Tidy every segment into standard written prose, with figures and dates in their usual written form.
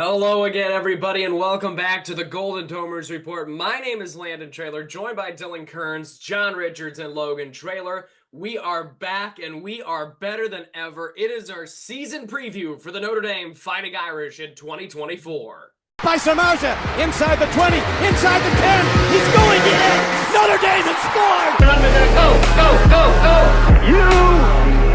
Hello again, everybody, and welcome back to the Golden Domers Report. My name is Landon Traylor, joined by Dylan Kearns, John Richards, and Logan Traylor. We are back, and we are better than ever. It is our season preview for the Notre Dame Fighting Irish in 2024. By Samardzija, inside the 20, inside the 10, he's going in! Notre Dame has scored! Go! You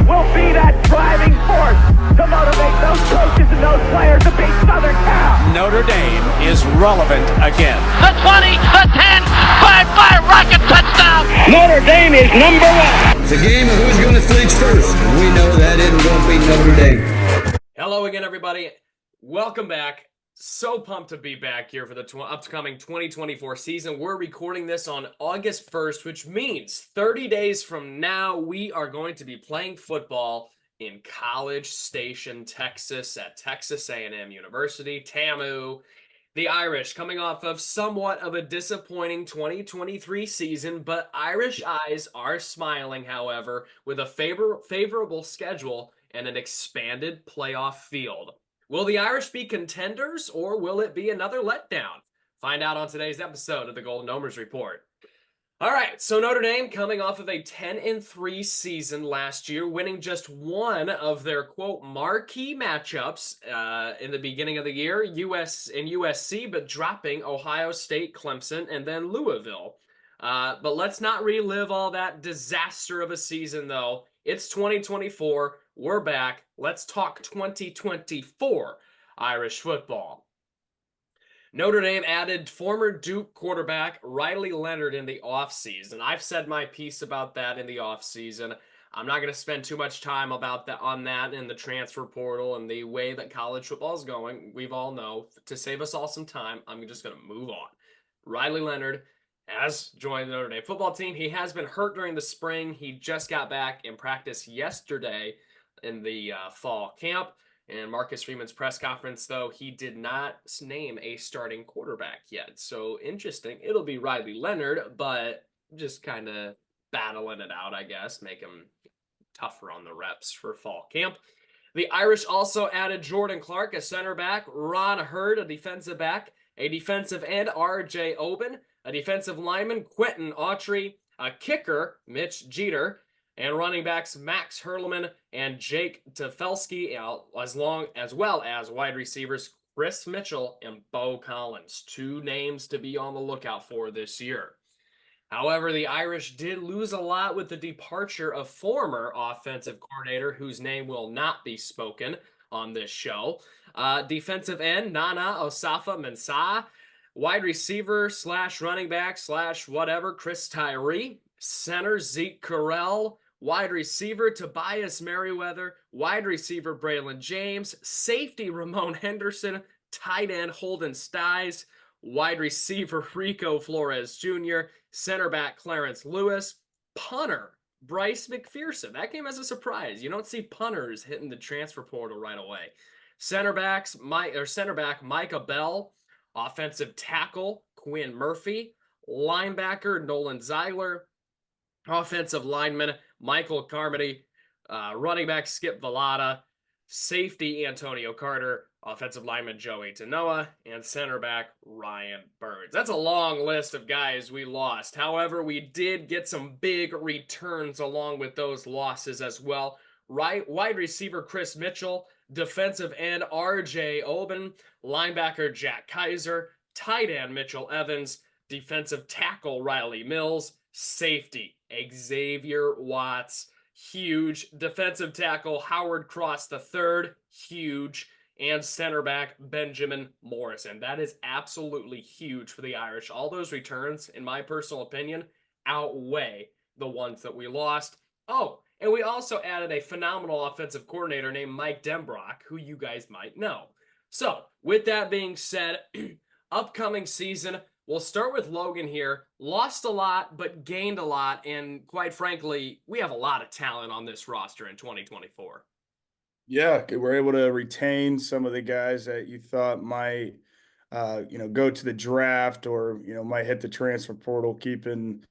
will be that driving force to motivate those coaches and those players to beat Southern Cal. Notre Dame is relevant again. The 20, the 10, 5-5 rocket touchdown. Notre Dame is number one. It's a game of who's going to flinch first. We know that isn't going to be Notre Dame. Hello again, everybody. Welcome back. So pumped to be back here for the upcoming 2024 season. We're recording this on August 1st, which means 30 days from now, we are going to be playing football in College Station, Texas, at Texas A&M University, TAMU. The Irish coming off of somewhat of a disappointing 2023 season, but Irish eyes are smiling, however, with a favorable schedule and an expanded playoff field. Will the Irish be contenders, or will it be another letdown? Find out on today's episode of the Golden Domers Report. All right, so Notre Dame coming off of a 10-3 season last year, winning just one of their, quote, marquee matchups in the beginning of the year, USC, but dropping Ohio State, Clemson, and then Louisville. But let's not relive all that disaster of a season, though. It's 2024. We're back. Let's talk 2024 Irish football. Notre Dame added former Duke quarterback Riley Leonard in the offseason. I've said my piece about that in the offseason. I'm not going to spend too much time on that in the transfer portal and the way that college football is going. We all know. To save us all some time, I'm just going to move on. Riley Leonard has joined the Notre Dame football team. He has been hurt during the spring. He just got back in practice yesterday in the fall camp. And Marcus Freeman's press conference, though, he did not name a starting quarterback yet. So interesting. It'll be Riley Leonard, but just kind of battling it out, I guess, make him tougher on the reps for fall camp. The Irish also added Jordan Clark, a center back, Ron Hurd, a defensive back, a defensive end, R.J. Oben, a defensive lineman, Quentin Autry, a kicker, Mitch Jeter, and running backs Max Hurlman and Jake Tefelsky, as well as wide receivers Chris Mitchell and Bo Collins. Two names to be on the lookout for this year. However, the Irish did lose a lot with the departure of former offensive coordinator, whose name will not be spoken on this show. Defensive end Nana Osafo-Mensah. Wide receiver / running back / whatever, Chris Tyree. Center Zeke Correll. Wide receiver Tobias Merriweather. Wide receiver Braylon James. Safety Ramon Henderson. Tight end Holden Stiles. Wide receiver Rico Flores Jr. Center back Clarence Lewis. Punter Bryce McPherson. That came as a surprise. You don't see punters hitting the transfer portal right away. Center back Micah Bell. Offensive tackle, Quinn Murphy. Linebacker, Nolan Zeiler. Offensive lineman, Michael Carmody. Running back, Skip Velada. Safety, Antonio Carter. Offensive lineman, Joey Tanoa. And center back, Ryan Burns. That's a long list of guys we lost. However, we did get some big returns along with those losses as well. Wide receiver, Chris Mitchell. Defensive end R.J. Oben, linebacker Jack Kaiser, tight end Mitchell Evans, defensive tackle Riley Mills, safety Xavier Watts, huge, defensive tackle Howard Cross III, huge, and center back Benjamin Morrison. That is absolutely huge for the Irish. All those returns, in my personal opinion, outweigh the ones that we lost. Oh, and we also added a phenomenal offensive coordinator named Mike Denbrock, who you guys might know. So, with that being said, upcoming season, we'll start with Logan here. Lost a lot, but gained a lot. And quite frankly, we have a lot of talent on this roster in 2024. Yeah, we're able to retain some of the guys that you thought might, go to the draft or, might hit the transfer portal, keeping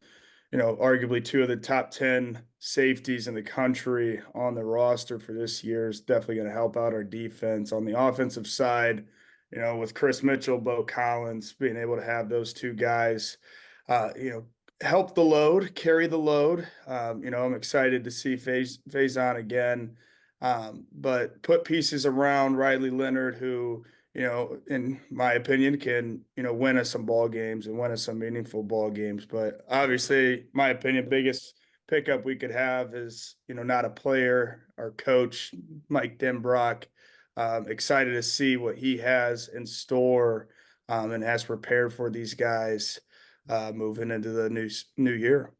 arguably two of the top 10 safeties in the country on the roster for this year is definitely going to help out our defense. On the offensive side, with Chris Mitchell, Bo Collins, being able to have those two guys, help the load, carry the load. I'm excited to see Faison again, but put pieces around Riley Leonard, who, in my opinion, can, win us some ball games and win us some meaningful ball games. But obviously, my opinion, biggest pickup we could have is, not a player, our coach, Mike Denbrock. Excited to see what he has in store and has prepared for these guys moving into the new year.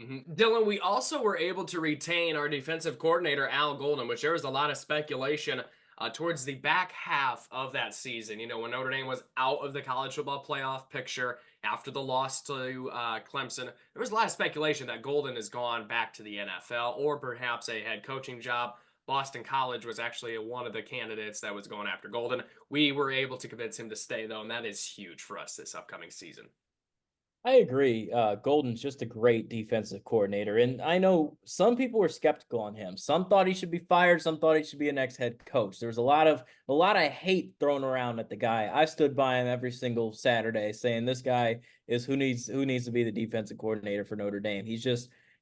Dylan, we also were able to retain our defensive coordinator, Al Golden, which there was a lot of speculation towards the back half of that season. When Notre Dame was out of the college football playoff picture after the loss to Clemson, there was a lot of speculation that Golden has gone back to the NFL or perhaps a head coaching job. Boston College was actually one of the candidates that was going after Golden. We were able to convince him to stay, though, and that is huge for us this upcoming season. I agree. Golden's just a great defensive coordinator, and I know some people were skeptical on him. Some thought he should be fired. Some thought he should be a next head coach. There was a lot of hate thrown around at the guy. I stood by him every single Saturday, saying this guy is who needs to be the defensive coordinator for Notre Dame.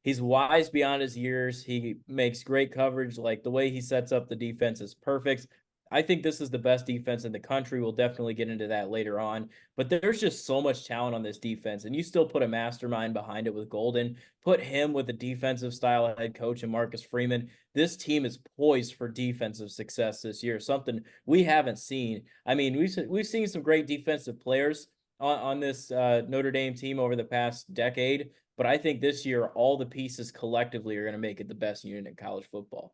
He's wise beyond his years. He makes great coverage. Like the way he sets up the defense is perfect. I think this is the best defense in the country. We'll definitely get into that later on. But there's just so much talent on this defense, and you still put a mastermind behind it with Golden. Put him with a defensive style head coach and Marcus Freeman. This team is poised for defensive success this year, something we haven't seen. I mean, we've seen some great defensive players on this Notre Dame team over the past decade, but I think this year all the pieces collectively are going to make it the best unit in college football.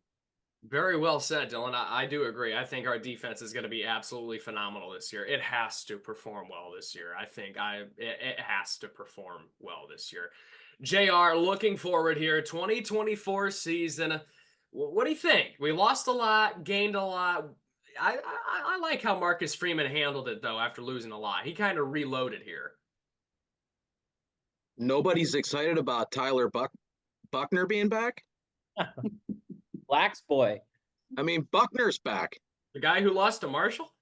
Very well said, Dylan. I do agree. I think our defense is going to be absolutely phenomenal this year. It has to perform well this year. I think it has to perform well this year. JR, looking forward here, 2024 season. What do you think? We lost a lot, gained a lot. I like how Marcus Freeman handled it, though, after losing a lot. He kind of reloaded here. Nobody's excited about Tyler Buckner being back. Lax boy. I mean, Buckner's back. The guy who lost to Marshall?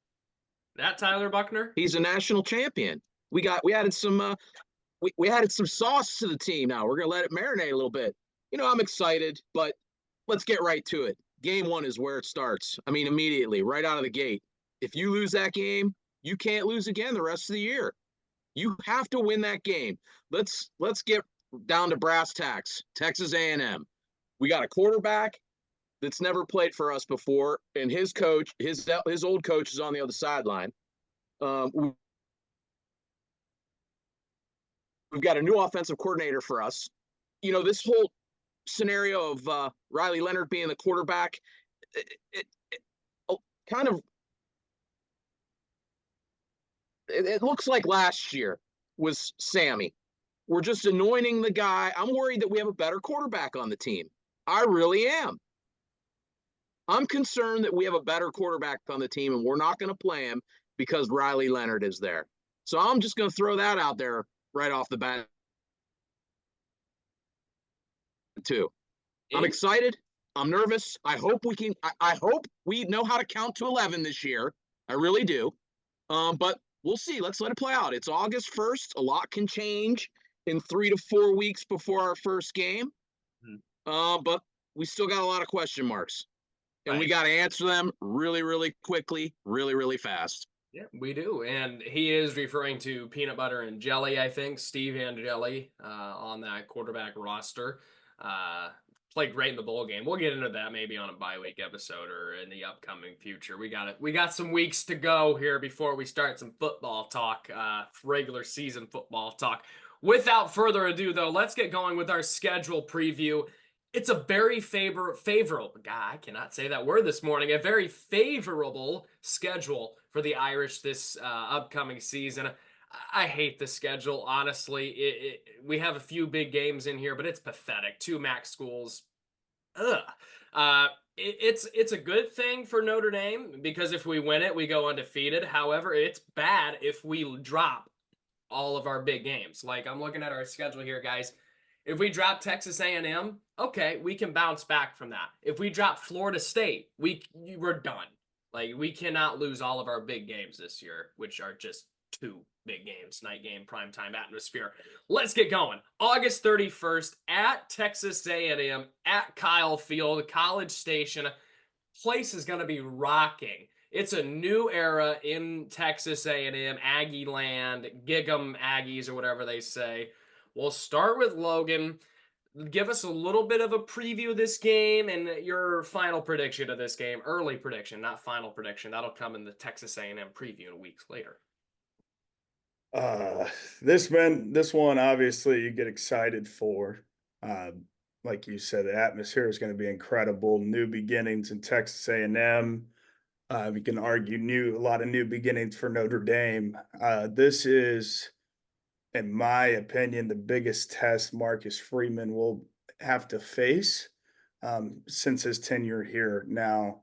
That Tyler Buckner? He's a national champion. We added some we added some sauce to the team now. We're gonna let it marinate a little bit. I'm excited, but let's get right to it. Game one is where it starts. I mean, immediately, right out of the gate. If you lose that game, you can't lose again the rest of the year. You have to win that game. Let's get down to brass tacks. Texas A&M. We got a quarterback that's never played for us before, and his coach, his old coach, is on the other sideline. We've got a new offensive coordinator for us. This whole scenario of Riley Leonard being the quarterback, it looks like last year was Sammy. We're just anointing the guy. I'm worried that we have a better quarterback on the team. I really am. I'm concerned that we have a better quarterback on the team, and we're not going to play him because Riley Leonard is there. So I'm just going to throw that out there right off the bat, too. I'm excited. I'm nervous. I hope we know how to count to 11 this year. I really do. But we'll see. Let's let it play out. It's August 1st. A lot can change in 3 to 4 weeks before our first game. But we still got a lot of question marks. And we got to answer them really, really quickly, really, really fast. Yeah, we do. And he is referring to peanut butter and jelly, I think. Steve Angeli on that quarterback roster. Played great in the bowl game. We'll get into that maybe on a bye-week episode or in the upcoming future. We got some weeks to go here before we start some football talk, regular season football talk. Without further ado, though, let's get going with our schedule preview. It's a very favorable, I cannot say that word this morning, a very favorable schedule for the Irish this upcoming season. I hate the schedule, honestly. We have a few big games in here, but it's pathetic. 2 MAC schools. It's a good thing for Notre Dame because if we win it, we go undefeated. However, it's bad if we drop all of our big games. Like, I'm looking at our schedule here, guys. If we drop Texas A&M, okay, we can bounce back from that. If we drop Florida State, we're done. Like, we cannot lose all of our big games this year, which are just 2 big games, night game, primetime atmosphere. Let's get going. August 31st at Texas A&M, at Kyle Field, College Station. Place is going to be rocking. It's a new era in Texas A&M, Aggie land, gig 'em Aggies or whatever they say. We'll start with Logan. Give us a little bit of a preview of this game and your final prediction of this game. Early prediction, not final prediction. That'll come in the Texas A&M preview weeks later. This one obviously you get excited for. Like you said, the atmosphere is going to be incredible. New beginnings in Texas A&M. We can argue a lot of new beginnings for Notre Dame. This is, in my opinion, the biggest test Marcus Freeman will have to face since his tenure here. Now,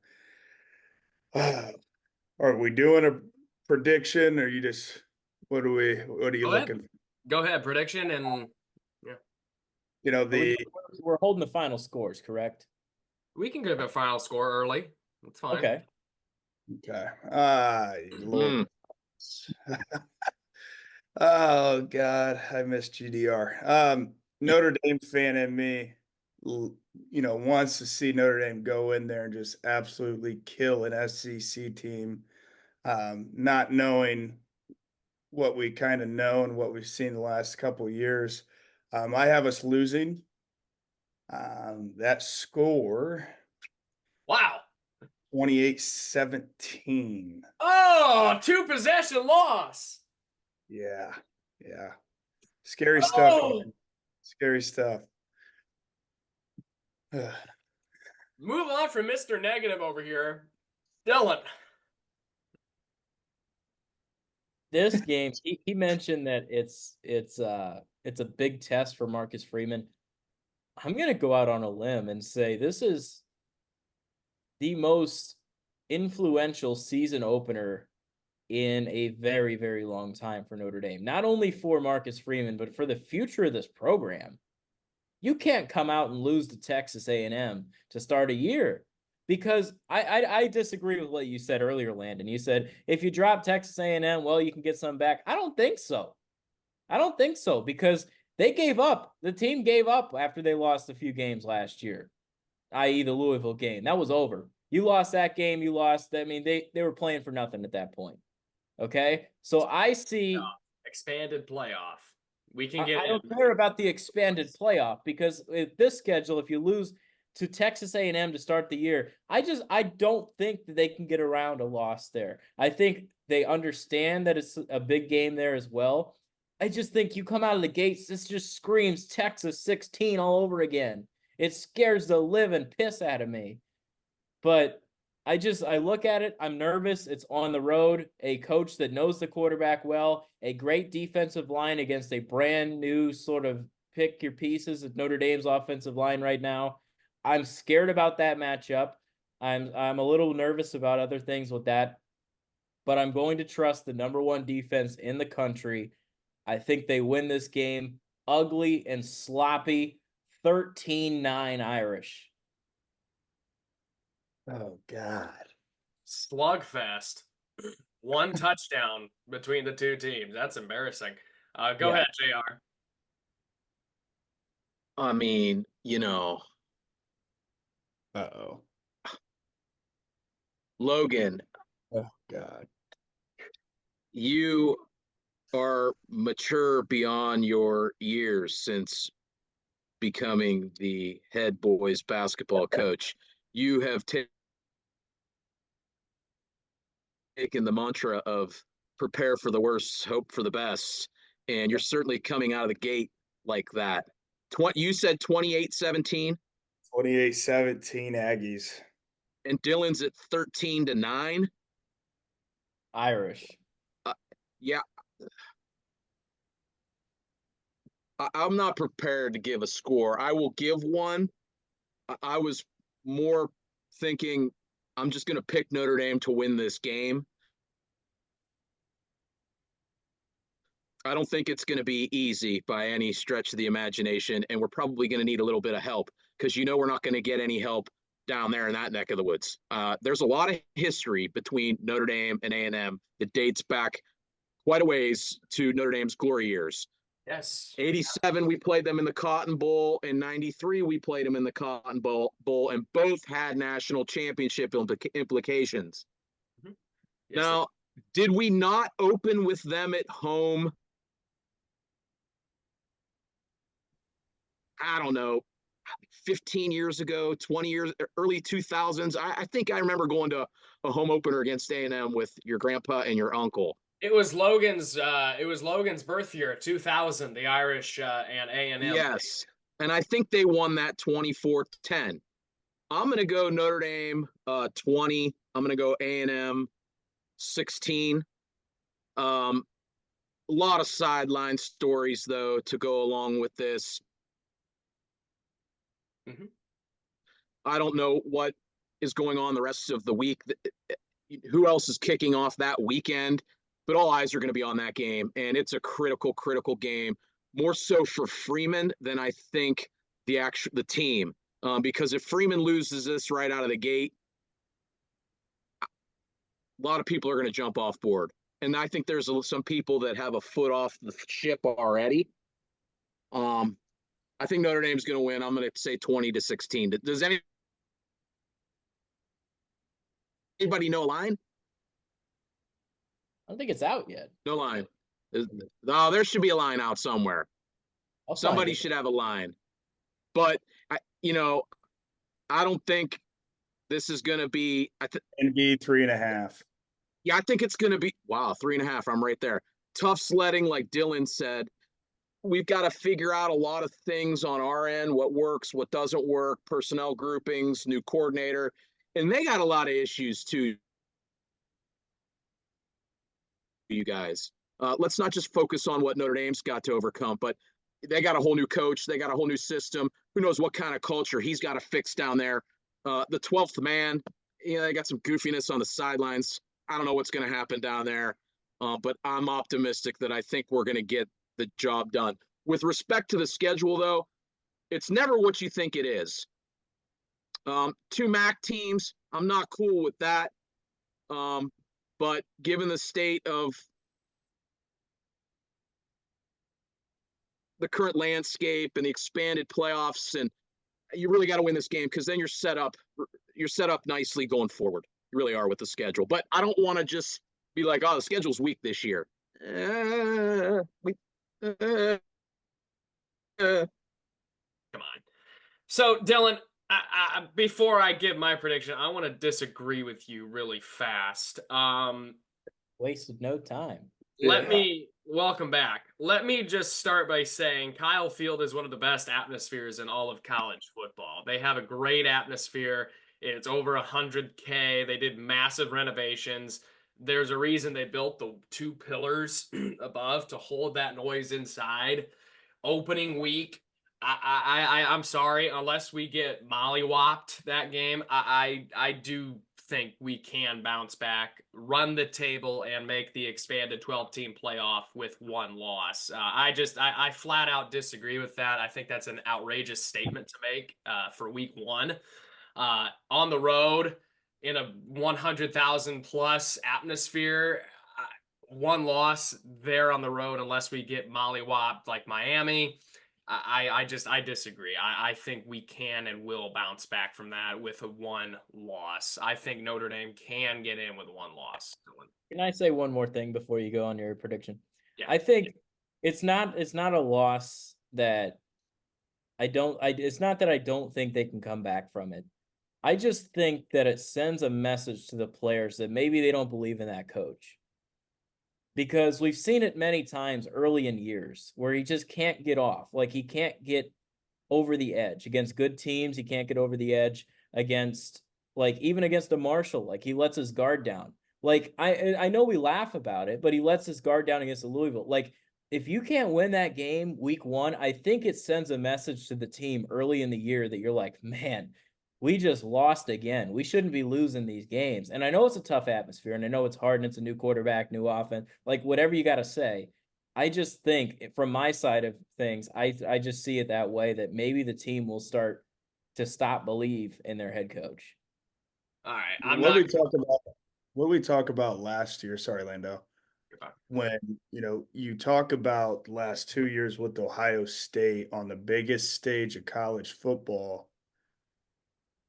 are we doing a prediction, or you just what are you Go looking ahead. Go ahead, prediction, and you know We're holding the final scores, correct? we can give a final score early. That's fine. Okay. Lord. Oh God, I miss GDR. Notre Dame fan in me, wants to see Notre Dame go in there and just absolutely kill an SEC team. Not knowing what we kind of know and what we've seen the last couple of years. I have us losing. That score, Wow. 28-17. Oh, 2 possession loss. Yeah. Scary stuff. Oh. Scary stuff. Move on from Mr. Negative over here. Dylan. This game, he mentioned that it's a big test for Marcus Freeman. I'm gonna go out on a limb and say this is the most influential season opener in a very, very long time for Notre Dame. Not only for Marcus Freeman, but for the future of this program. You can't come out and lose to Texas A&M to start a year, because I disagree with what you said earlier, Landon. You said if you drop Texas A&M, well, you can get some back. I don't think so. Because they gave up. The team gave up after they lost a few games last year, i.e. the Louisville game. That was over. You lost that game. You lost. I mean, they were playing for nothing at that point. Okay? So I see expanded playoff. We can get I don't care about the expanded playoff, because with this schedule, if you lose to Texas A&M to start the year, I don't think that they can get around a loss there. I think they understand that it's a big game there as well. I just think you come out of the gates, this just screams Texas 16 all over again. It scares the living piss out of me. But I look at it, I'm nervous. It's on the road, a coach that knows the quarterback well, a great defensive line against a brand new sort of pick your pieces of Notre Dame's offensive line right now. I'm scared about that matchup. I'm a little nervous about other things with that, but I'm going to trust the number 1 defense in the country. I think they win this game ugly and sloppy, 13-9 Irish. Oh God. Slugfest. 1 touchdown between the 2 teams. That's embarrassing. Go ahead, JR. I mean, Uh-oh. Logan, Oh God. you are mature beyond your years since becoming the head boys basketball coach. You have taken the mantra of prepare for the worst, hope for the best, and you're certainly coming out of the gate like that. You said 28-17? 28-17 Aggies. And Dylan's at 13-9? Irish. Yeah. I'm not prepared to give a score. I will give one. I was more thinking I'm just going to pick Notre Dame to win this game. I don't think it's going to be easy by any stretch of the imagination, and we're probably going to need a little bit of help, because we're not going to get any help down there in that neck of the woods. There's a lot of history between Notre Dame and A&M that dates back quite a ways to Notre Dame's glory years. Yes. 87, we played them in the Cotton Bowl. In 93, we played them in the Cotton Bowl, and both had national championship implications. Yes, now, did we not open with them at home? I don't know, 15 years ago, 20 years, early 2000s. I think I remember going to a home opener against A&M with your grandpa and your uncle. It was Logan's birth year, 2000, the Irish and A&M. Yes. And I think they won that 24-10. I'm going to go Notre Dame 20. I'm going to go A&M 16. A lot of sideline stories, though, to go along with this. Mm-hmm. I don't know what is going on the rest of the week. Who else is kicking off that weekend? But all eyes are going to be on that game, and it's a critical game, more so for Freeman than I think the team. Because if Freeman loses this right out of the gate, a lot of people are going to jump off board. And I think there's some people that have a foot off the ship already. I think Notre Dame's going to win. I'm going to say 20-16. Does anybody know a line? I don't think it's out yet. No line. Oh, there should be a line out somewhere. Somebody should have a line. But, I don't think this is going to be – NB 3.5. Yeah, I think it's going to be – wow, 3.5. I'm right there. Tough sledding, like Dylan said. We've got to figure out a lot of things on our end, what works, what doesn't work, personnel groupings, new coordinator. And they got a lot of issues, too, you guys. Let's not just focus on what Notre Dame's got to overcome, but they got a whole new coach. They got a whole new system. Who knows what kind of culture he's got to fix down there. The 12th man, they got some goofiness on the sidelines. I don't know what's going to happen down there, but I'm optimistic that I think we're going to get the job done. With respect to the schedule, though, it's never what you think it is. 2 MAC teams, I'm not cool with that. But given the state of the current landscape and the expanded playoffs, and you really got to win this game because then you're set up nicely going forward. You really are with the schedule. But I don't want to just be like, oh, the schedule's weak this year. Come on. So, Dylan, before I give my prediction, I want to disagree with you really fast. Wasted no time. Welcome back. Let me just start by saying Kyle Field is one of the best atmospheres in all of college football. They have a great atmosphere. It's over 100K. They did massive renovations. There's a reason they built the 2 pillars above to hold that noise inside. Opening week, I'm sorry, unless we get mollywopped that game, I do think we can bounce back, run the table, and make the expanded 12-team playoff with 1 loss. I flat out disagree with that. I think that's an outrageous statement to make for week 1. On the road, in a 100,000 plus atmosphere, 1 loss there on the road, unless we get mollywopped like Miami. I disagree. I think we can and will bounce back from that with a 1 loss. I think Notre Dame can get in with 1 loss. Can I say one more thing before you go on your prediction? Yeah. I think it's not a loss that it's not that I don't think they can come back from it. I just think that it sends a message to the players that maybe they don't believe in that coach. Because we've seen it many times early in years where he just can't get off. Like, he can't get over the edge against good teams. He can't get over the edge against, even against a Marshall. Like, he lets his guard down. Like, I know we laugh about it, but he lets his guard down against the Louisville. Like, if you can't win that game week 1, I think it sends a message to the team early in the year that you're like, man, we just lost again. We shouldn't be losing these games. And I know it's a tough atmosphere, and I know it's hard, and it's a new quarterback, new offense, whatever you got to say. I just think from my side of things, I just see it that way, that maybe the team will start to stop believe in their head coach. All right. What we talk about last year, sorry, Lando, when, you talk about the last 2 years with Ohio State on the biggest stage of college football,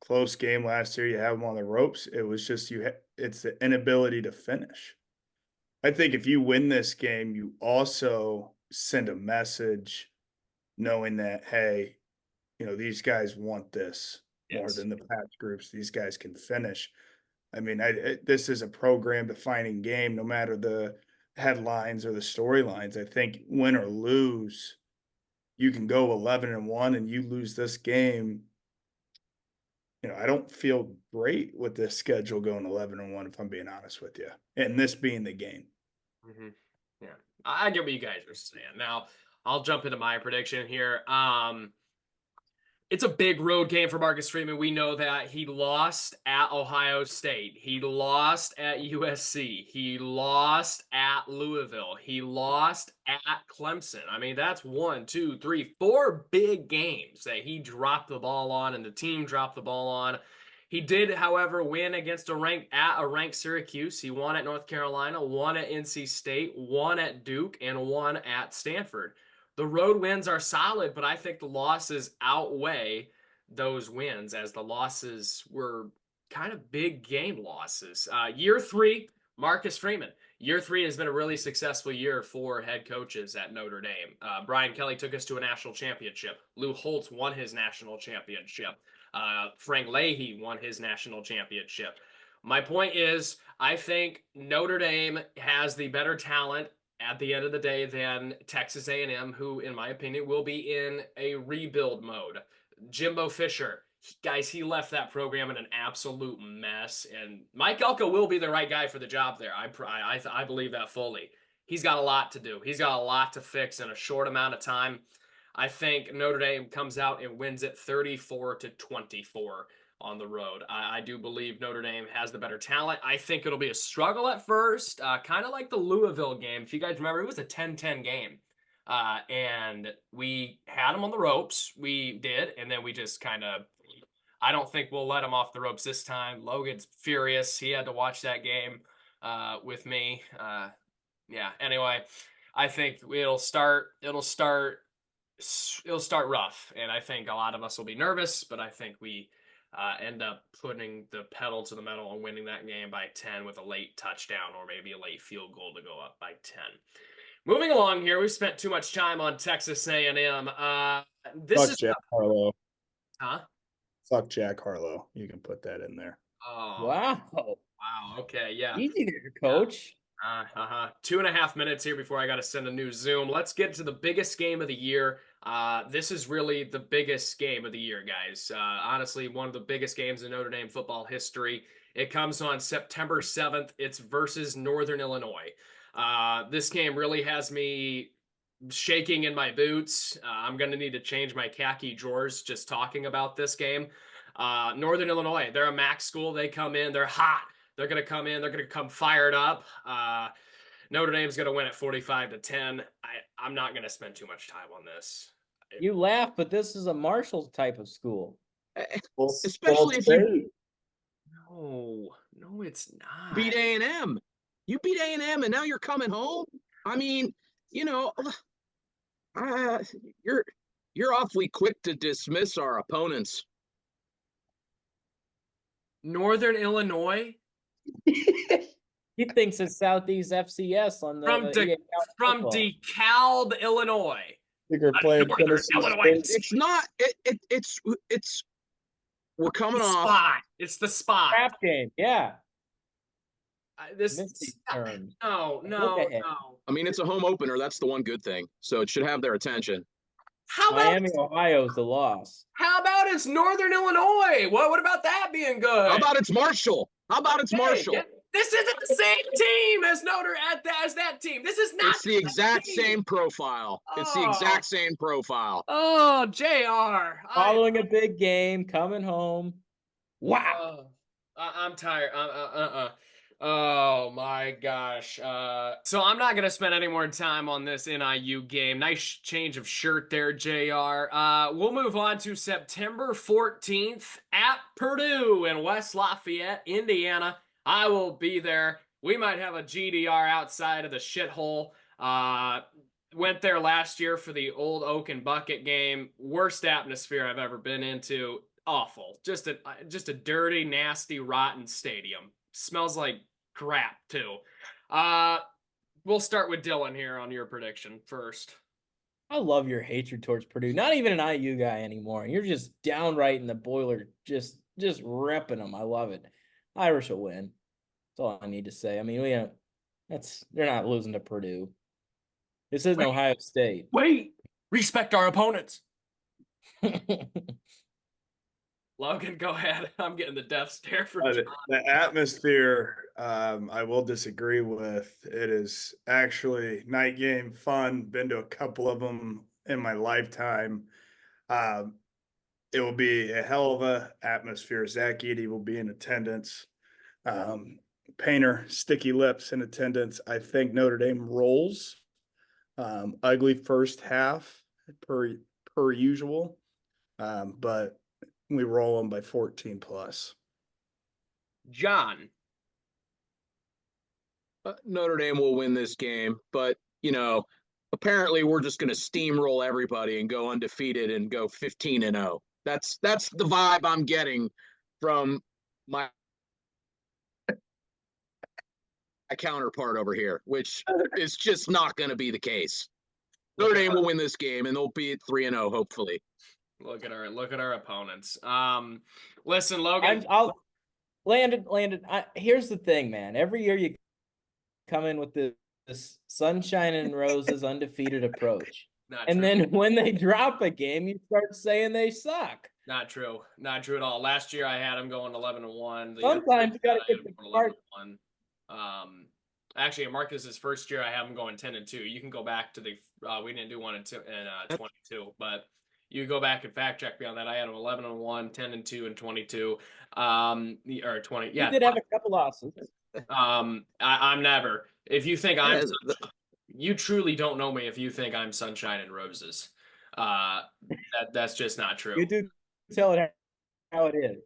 close game last year, you have them on the ropes. It was just it's the inability to finish. I think if you win this game, you also send a message knowing that, hey, these guys want this more Yes. than the past groups. These guys can finish. I mean, this is a program-defining game, no matter the headlines or the storylines. I think win or lose, you can go 11-1 and you lose this game. I don't feel great with this schedule going 11-1, if I'm being honest with you, and this being the game. Mm-hmm. Yeah, I get what you guys are saying. Now, I'll jump into my prediction here. It's a big road game for Marcus Freeman. We know that he lost at Ohio State. He lost at USC. He lost at Louisville. He lost at Clemson. I mean, that's 1, 2, 3, 4 big games that he dropped the ball on and the team dropped the ball on. He did, however, win against a ranked Syracuse. He won at North Carolina, won at NC State, won at Duke, and won at Stanford. The road wins are solid, but I think the losses outweigh those wins, as the losses were kind of big game losses. Year 3, Marcus Freeman. Year 3 has been a really successful year for head coaches at Notre Dame. Brian Kelly took us to a national championship. Lou Holtz won his national championship. Frank Leahy won his national championship. My point is, I think Notre Dame has the better talent at the end of the day than Texas A&M, who, in my opinion, will be in a rebuild mode. Jimbo Fisher, guys, he left that program in an absolute mess, and Mike Elko will be the right guy for the job there. I believe that fully. He's got a lot to do. He's got a lot to fix in a short amount of time. I think Notre Dame comes out and wins it 34-24 on the road. I do believe Notre Dame has the better talent. I think it'll be a struggle at first, kind of like the Louisville game. If you guys remember, it was a 10-10 game. And we had them on the ropes. We did, and then we just kind of, I don't think we'll let them off the ropes this time. Logan's furious. He had to watch that game with me. Anyway, I think it'll start rough, and I think a lot of us will be nervous, but I think we end up putting the pedal to the metal and winning that game by 10 with a late touchdown or maybe a late field goal to go up by 10. Moving along here, we've spent too much time on Texas A&M. Fuck Jack Harlow. Huh? Fuck Jack Harlow. You can put that in there. Oh, Wow. Okay, yeah. Easy there, coach. 2.5 minutes here before I got to send a new Zoom. Let's get to the biggest game of the year. This is really the biggest game of the year, guys. Honestly, one of the biggest games in Notre Dame football history. It comes on September 7th. It's versus Northern Illinois. This game really has me shaking in my boots. I'm going to need to change my khaki drawers just talking about this game. Northern Illinois, they're a MAC school. They come in, they're hot. They're going to come in. They're going to come fired up. Notre Dame's going to win at 45-10. I'm not going to spend too much time on this. You laugh, but this is a Marshall type of school. Especially if you No, it's not. beat A&M. You beat A&M, and now you're coming home. I mean, you're awfully quick to dismiss our opponents. Northern Illinois. He thinks it's Southeast FCS on the from DeKalb, Illinois. I think we're playing Tennessee State. It's not. It's. We're coming off. Spot. It's the spot. Trap game. Yeah. No. I mean, it's a home opener. That's the one good thing. So it should have their attention. Miami, Ohio is the loss. How about it's Northern Illinois? What about that being good? How about it's Marshall? Marshall? Yeah. This isn't the same team as as that team. This is not. It's the exact same profile. It's the exact same profile. Oh, JR. Following a big game, coming home. Wow. I'm tired. Oh my gosh. So I'm not going to spend any more time on this NIU game. Nice change of shirt there, JR. We'll move on to September 14th at Purdue in West Lafayette, Indiana. I will be there. We might have a GDR outside of the shithole. Went there last year for the Old Oak and Bucket game. Worst atmosphere I've ever been into. Awful. Just a dirty, nasty, rotten stadium. Smells like crap too. We'll start with Dylan here on your prediction first. I love your hatred towards Purdue. Not even an IU guy anymore. You're just downright in the boiler, just ripping them. I love it. Irish will win. That's all I need to say. I mean, they're not losing to Purdue. This isn't Ohio State. Wait, respect our opponents. Logan, go ahead. I'm getting the death stare for John. The atmosphere, I will disagree with. It is actually night game fun. Been to a couple of them in my lifetime. It will be a hell of a atmosphere. Zach Edey will be in attendance. Painter, Sticky Lips in attendance. I think Notre Dame rolls. Ugly first half per usual, but we roll them by 14 plus. John. Notre Dame will win this game, but, apparently we're just going to steamroll everybody and go undefeated and go 15-0. That's the vibe I'm getting from my counterpart over here, which is just not going to be the case. Notre Dame will win this game, and they'll be at 3-0, hopefully. Look at our opponents. Listen, Logan. Landon. Here's the thing, man. Every year you come in with this sunshine and roses undefeated approach, then when they drop a game, you start saying they suck. Not true at all. Last year I had them going 11-1. Sometimes you got to get the part. Actually, in Marcus's first year, I have them going 10-2. You can go back to the we didn't do 1 and 22, but you go back and fact check me on that. I had them 11-1, 10-2, and 22. Or 20. Yeah, you did have a couple losses. I'm never. If you think you truly don't know me. If you think I'm sunshine and roses, that's just not true. You do tell it how it is.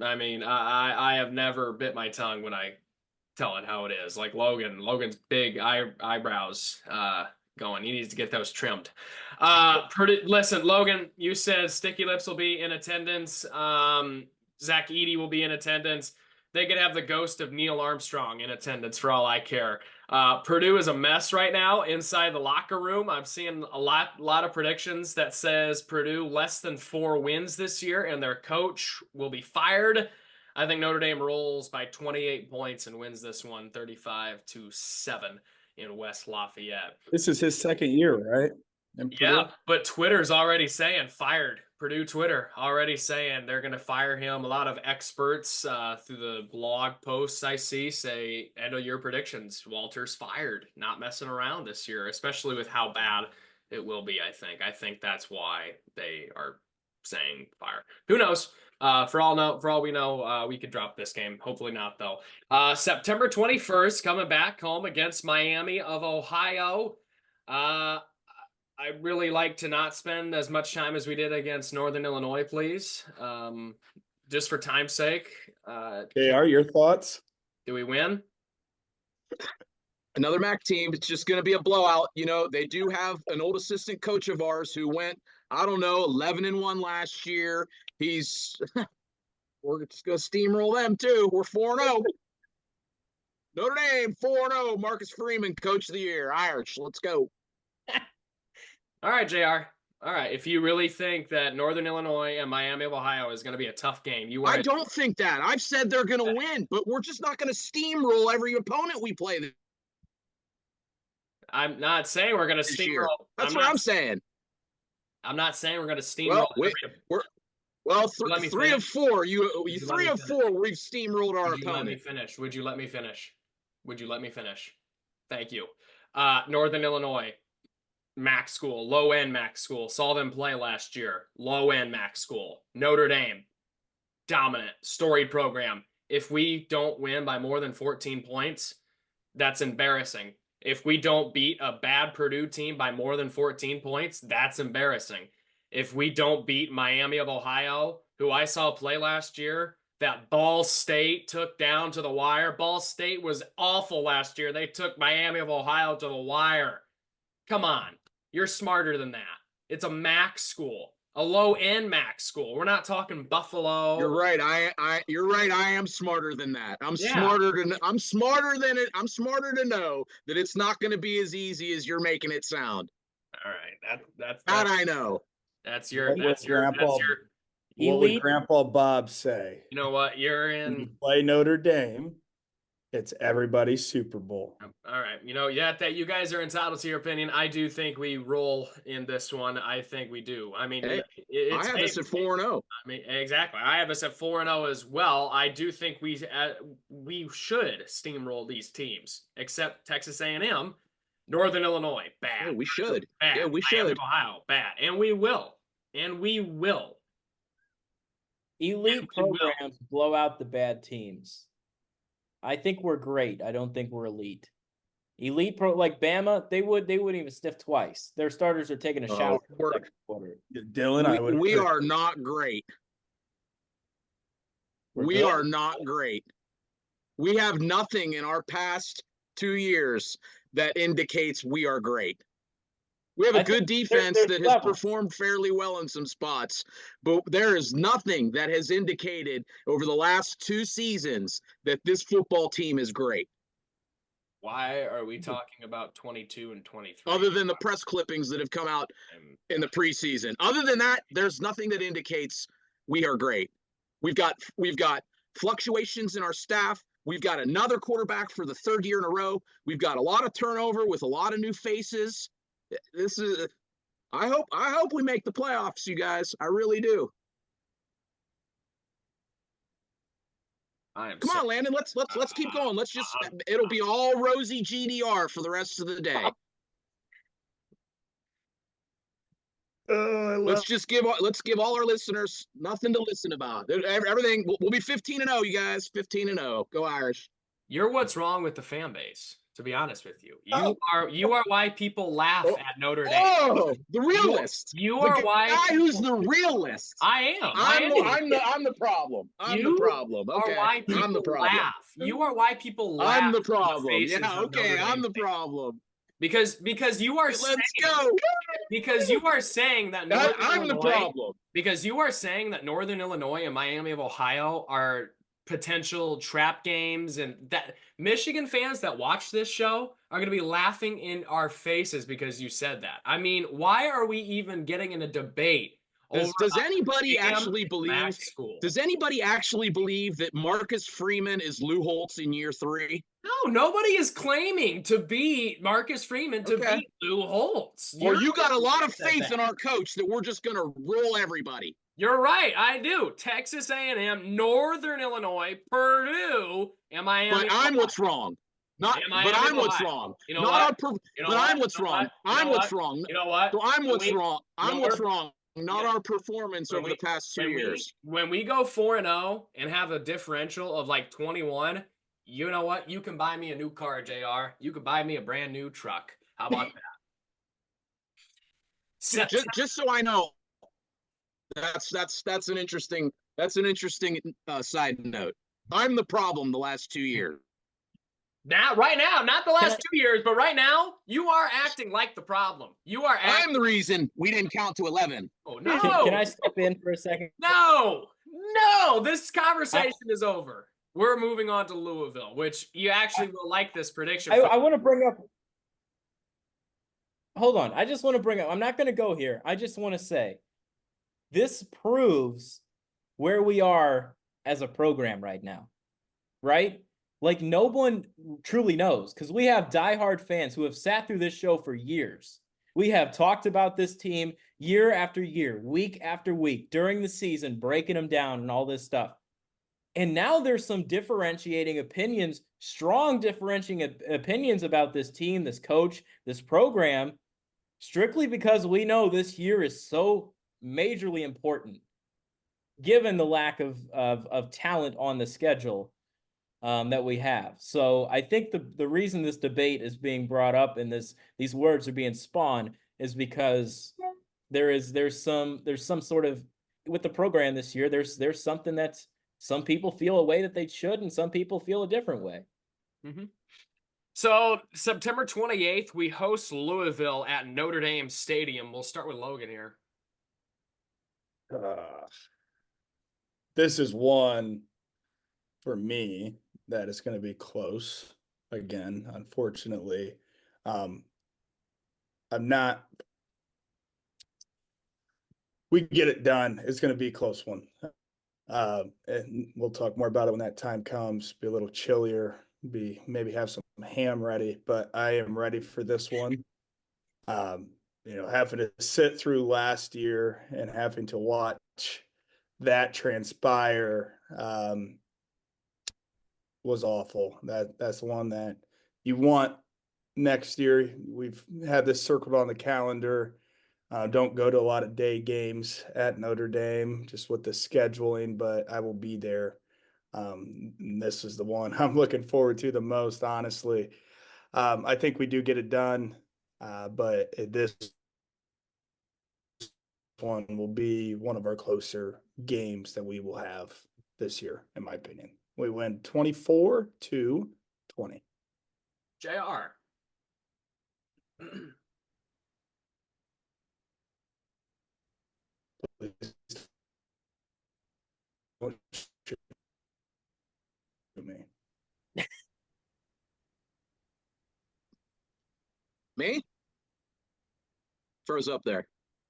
I mean, I have never bit my tongue when I tell it how it is. Like Logan's big eyebrows going. He needs to get those trimmed. Listen, Logan, you said Sticky Lips will be in attendance. Zach Edey will be in attendance. They could have the ghost of Neil Armstrong in attendance for all I care. Purdue is a mess right now inside the locker room. I'm seeing a lot of predictions that says Purdue less than 4 wins this year, and their coach will be fired. I think Notre Dame rolls by 28 points and wins this one 35-7 in West Lafayette. This is his second year, right? Yeah, but Twitter's already saying fired. Purdue Twitter already saying they're going to fire him. A lot of experts through the blog posts I see say end of year predictions. Walter's fired. Not messing around this year, especially with how bad it will be, I think that's why they are saying fire. Who knows? For all we know, we could drop this game. Hopefully not, though. September 21st, coming back home against Miami of Ohio. I'd really like to not spend as much time as we did against Northern Illinois, please. Just for time's sake. JR, your thoughts? Do we win? Another MAC team. It's just going to be a blowout. They do have an old assistant coach of ours who went, 11-1 last year. We're just going to steamroll them too. We're 4-0. Notre Dame 4-0. Marcus Freeman, coach of the year. Irish. Let's go. All right, JR. All right. If you really think that Northern Illinois and Miami of Ohio is going to be a tough game, I don't think that. I've said they're going to win, but we're just not going to steamroll every opponent we play. I'm not saying we're going to steamroll. That's what I'm saying. I'm not saying we're going to steamroll. Well, 3 of 4. You 3 of 4. We've steamrolled our opponent. Would you let me finish? Thank you. Northern Illinois, MAC school, low-end MAC school. Saw them play last year. Low-end MAC school. Notre Dame, dominant, storied program. if we don't win by more than 14 points, that's embarrassing. If we don't beat a bad Purdue team by more than 14 points, that's embarrassing. If we don't beat Miami of Ohio, who I saw play last year, that Ball State took down to the wire. Ball State was awful last year. They took Miami of Ohio to the wire. Come on. You're smarter than that. It's a MAC school, a low-end MAC school. We're not talking Buffalo. You're right. You're right. I am smarter than that. I'm Yeah. smarter than it. I'm smarter to know that it's not going to be as easy as you're making it sound. All right. That's That I know. That's your What would Grandpa Bob say? You know what? You're When you in. play Notre Dame, it's everybody's Super Bowl. All right. You know, yeah, that you guys are entitled to your opinion. I do think we roll in this one. I think we do. I mean, Hey, it's I have this at 4-0. I mean, exactly. I have us at 4-0 as well. I do think we should steamroll these teams, except Texas A&M, Northern Illinois, bad. Yeah, we should. Bad. Yeah, we Miami should. of Ohio, bad, and we will. Elite programs blow out the bad teams. I think we're great. I don't think we're elite. Elite like Bama, they wouldn't even sniff twice. Their starters are taking a shower in the second quarter. Dylan, We are not great. We are not great. We have nothing in our past 2 years that indicates we are great. We have a good defense that has performed fairly well in some spots, but there is nothing that has indicated over the last 2 seasons that this football team is great. Why are we talking about 22 and 23? Other than the press clippings that have come out in the preseason. Other than that, there's nothing that indicates we are great. We've got fluctuations in our staff. We've got another quarterback for the 3rd year in a row. We've got a lot of turnover with a lot of new faces. This is I hope we make the playoffs, you guys. I really do. Come on, Landon. Let's keep going. It'll be all rosy GDR for the rest of the day. Let's give all our listeners nothing to listen about. Everything we'll be 15-0, you guys. 15-0. Go Irish. You're what's wrong with the fan base. To be honest with you, you are why people laugh at Notre Dame. Oh, the realist. You are why guy who's the realist. I am. I'm the problem. I'm the problem. Okay, I'm the problem. Laugh. You are why people laugh. I'm the problem. Yeah, okay, I'm the problem. Because you are because you are saying that I'm the problem. Because you are saying that Northern Illinois and Miami of Ohio are potential trap games, and that Michigan fans that watch this show are going to be laughing in our faces because you said that. I mean, why are we even getting in a debate? Does anybody actually believe? Does anybody actually believe that Marcus Freeman is Lou Holtz in year 3? No, nobody is claiming to be Marcus Freeman to beat Lou Holtz. Well, you got a lot of faith in our coach that we're just going to roll everybody. You're right, I do. Texas A&M, Northern Illinois, Purdue, and Miami. But I'm what's wrong. But I'm what's wrong. You know what? I'm what's wrong. I'm what's wrong. You know what? So I'm what's wrong. I'm what's wrong. Not our performance over the past 2 years. When we go 4-0 and have a differential of like 21, you know what? You can buy me a new car, JR. You can buy me a brand new truck. How about that? Just so I know. That's an interesting side note. I'm the problem the last 2 years. Right now, not the last 2 years, but right now, you are acting like the problem. I'm the reason we didn't count to 11. Oh no! Can I step in for a second? No, this conversation is over. We're moving on to Louisville, which you actually will like this prediction. I want to bring up. Hold on, I just want to bring up. I'm not going to go here. I just want to say. This proves where we are as a program right now, right? Like no one truly knows because we have diehard fans who have sat through this show for years. We have talked about this team year after year, week after week during the season, breaking them down and all this stuff. And now there's some differentiating opinions, strong differentiating opinions about this team, this coach, this program, strictly because we know this year is so majorly important given the lack of talent on the schedule that we have. So I think the reason this debate is being brought up and these words are being spawned is because there's some sort of, with the program this year, there's something that's, some people feel a way that they should and some people feel a different way. Mm-hmm. So September 28th, we host Louisville at Notre Dame Stadium. We'll start with Logan here. This is one for me that is going to be close again, unfortunately. I'm not, we get it done. It's going to be a close one. And we'll talk more about it when that time comes. Be a little chillier, maybe have some ham ready, but I am ready for this one. Having to sit through last year and having to watch that transpire was awful. That's the one that you want next year. We've had this circled on the calendar. Don't go to a lot of day games at Notre Dame just with the scheduling, but I will be there. This is the one I'm looking forward to the most, honestly. I think we do get it done, but this one will be one of our closer games that we will have this year, in my opinion. We win 24-20. JR. Me. Me? Froze up there.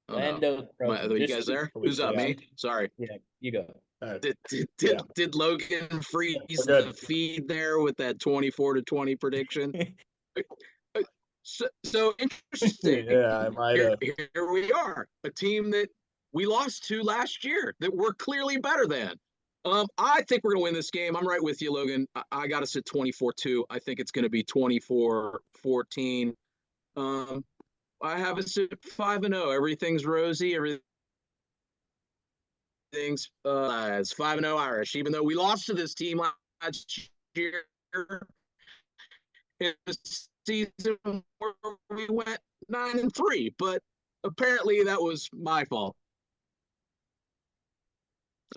Oh, no. Lando, Are you guys there? Who's up? Me? Sorry. Yeah, you go. Did Logan freeze the feed there with that 24-20 prediction? So interesting. Yeah, I might have. Here we are, a team that we lost to last year that we're clearly better than. I think we're going to win this game. I'm right with you, Logan. I got us at 24-2. I think it's going to be 24-14. I have us at 5-0. Everything's rosy. Everything's it's 5-0 Irish. Even though we lost to this team last year in a season where we went 9-3, but apparently that was my fault.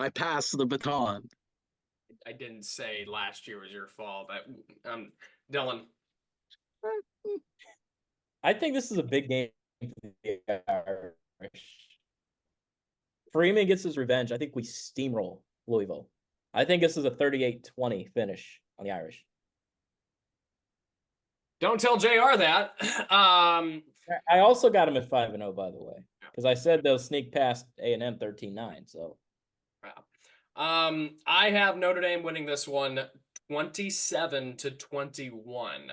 I passed the baton. I didn't say last year was your fault. Dylan. I think this is a big game for the Irish. Freeman gets his revenge. I think we steamroll Louisville. I think this is a 38-20 finish on the Irish. Don't tell JR that. I also got him at 5-0, by the way, because I said they'll sneak past A&M 13-9. So, I have Notre Dame winning this one 27-21.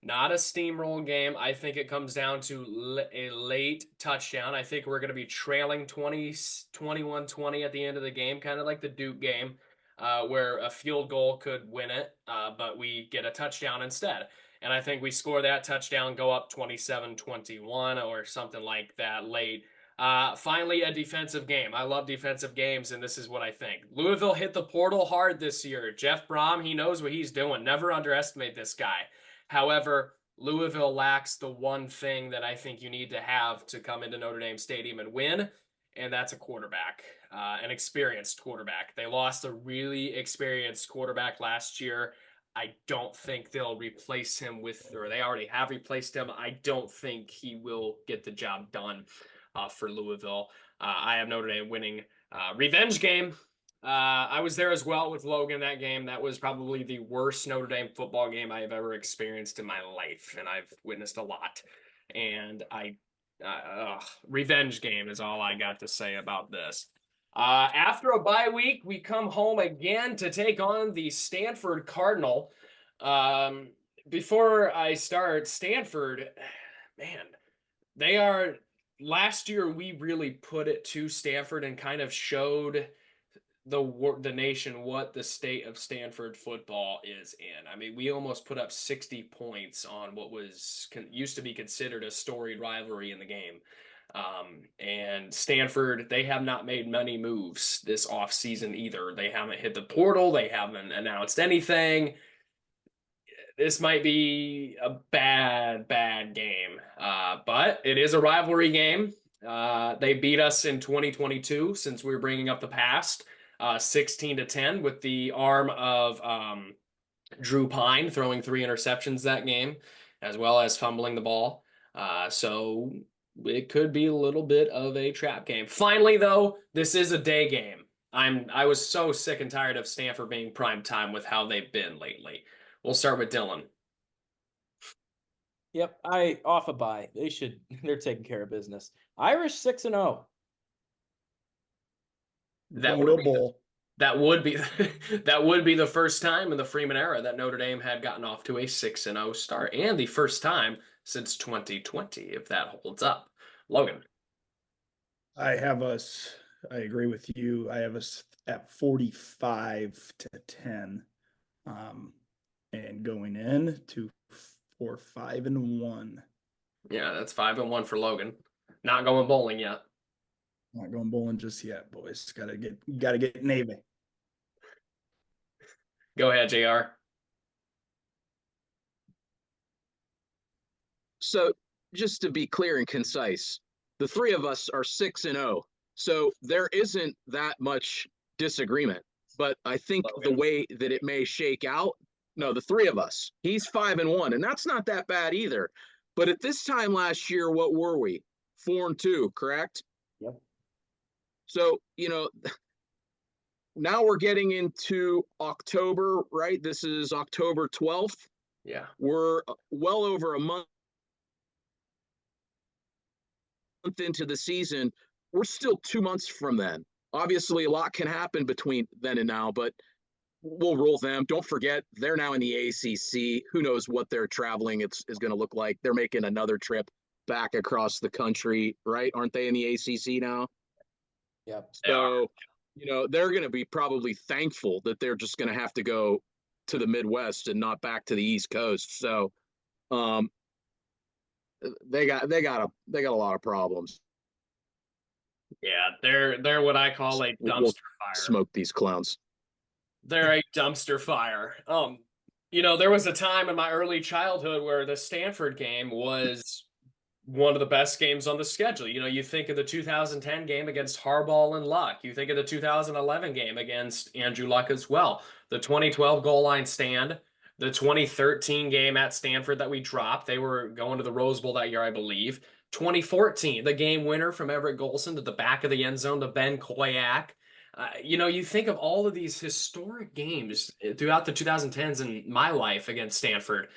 Not a steamroll game. I think it comes down to a late touchdown. I think we're going to be trailing 21-20 at the end of the game, kind of like the Duke game, where a field goal could win it, but we get a touchdown instead. And I think we score that touchdown, go up 27-21 or something like that late. Finally, a defensive game. I love defensive games, and this is what I think. Louisville hit the portal hard this year. Jeff Brom, he knows what he's doing. Never underestimate this guy. However, Louisville lacks the one thing that I think you need to have to come into Notre Dame Stadium and win, and that's a quarterback, an experienced quarterback. They lost a really experienced quarterback last year. I don't think they'll replace him or they already have replaced him. I don't think he will get the job done for Louisville. I have Notre Dame winning. Revenge game. I was there as well with Logan that game. That was probably the worst Notre Dame football game I have ever experienced in my life, and I've witnessed a lot. And revenge game is all I got to say about this. After a bye week, we come home again to take on the Stanford Cardinal. Before I start, Stanford, man, they are. Last year, we really put it to Stanford and kind of showed the nation what the state of Stanford football is in. I mean, we almost put up 60 points on what was used to be considered a storied rivalry in the game. And Stanford, they have not made many moves this offseason either. They haven't hit the portal. They haven't announced anything. This might be a bad game, but it is a rivalry game. They beat us in 2022, since we were bringing up the past, 16-10 with the arm of Drew Pine throwing 3 interceptions that game, as well as fumbling the ball. So it could be a little bit of a trap game. Finally, though, this is a day game. I was so sick and tired of Stanford being prime time with how they've been lately. We'll start with Dylan. Yep, I off a bye. They're taking care of business. Irish 6-0. That Going to a bowl. that would be that would be the first time in the Freeman era that Notre Dame had gotten off to a 6-0 start, and the first time since 2020, if that holds up. Logan. I agree with you. I have us at 45-10. And going in for 5-1. Yeah, that's 5-1 for Logan. Not going bowling yet. Not going bowling just yet, boys. Gotta get Navy. Go ahead, JR. So just to be clear and concise, the 3 of us are 6-0. So there isn't that much disagreement. But I think the way that it may shake out, no, the 3 of us, he's 5-1, and that's not that bad either. But at this time last year, what were we? 4-2, correct? Yep. So, now we're getting into October, right? This is October 12th. Yeah. We're well over a month into the season. We're still 2 months from then. Obviously, a lot can happen between then and now, but we'll roll them. Don't forget, they're now in the ACC. Who knows what their traveling is going to look like. They're making another trip back across the country, right? Aren't they in the ACC now? Yep. So, they're going to be probably thankful that they're just going to have to go to the Midwest and not back to the East Coast. So, they got a lot of problems. Yeah, they're what I call a dumpster fire. Smoke these clowns. They're a dumpster fire. There was a time in my early childhood where the Stanford game was one of the best games on the schedule. You think of the 2010 game against Harbaugh and Luck. You think of the 2011 game against Andrew Luck as well. The 2012 goal line stand. The 2013 game at Stanford that we dropped. They were going to the Rose Bowl that year, I believe. 2014, the game winner from Everett Golson to the back of the end zone to Ben Koyak. You think of all of these historic games throughout the 2010s in my life against Stanford.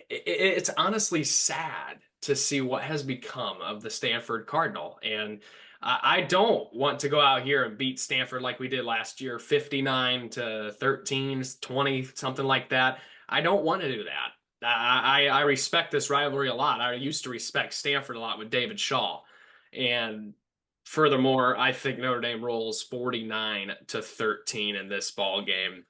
It's honestly sad to see what has become of the Stanford Cardinal. And I don't want to go out here and beat Stanford like we did last year, 59-13, 20, something like that. I don't want to do that. I respect this rivalry a lot. I used to respect Stanford a lot with David Shaw. And furthermore, I think Notre Dame rolls 49-13 in this ball game.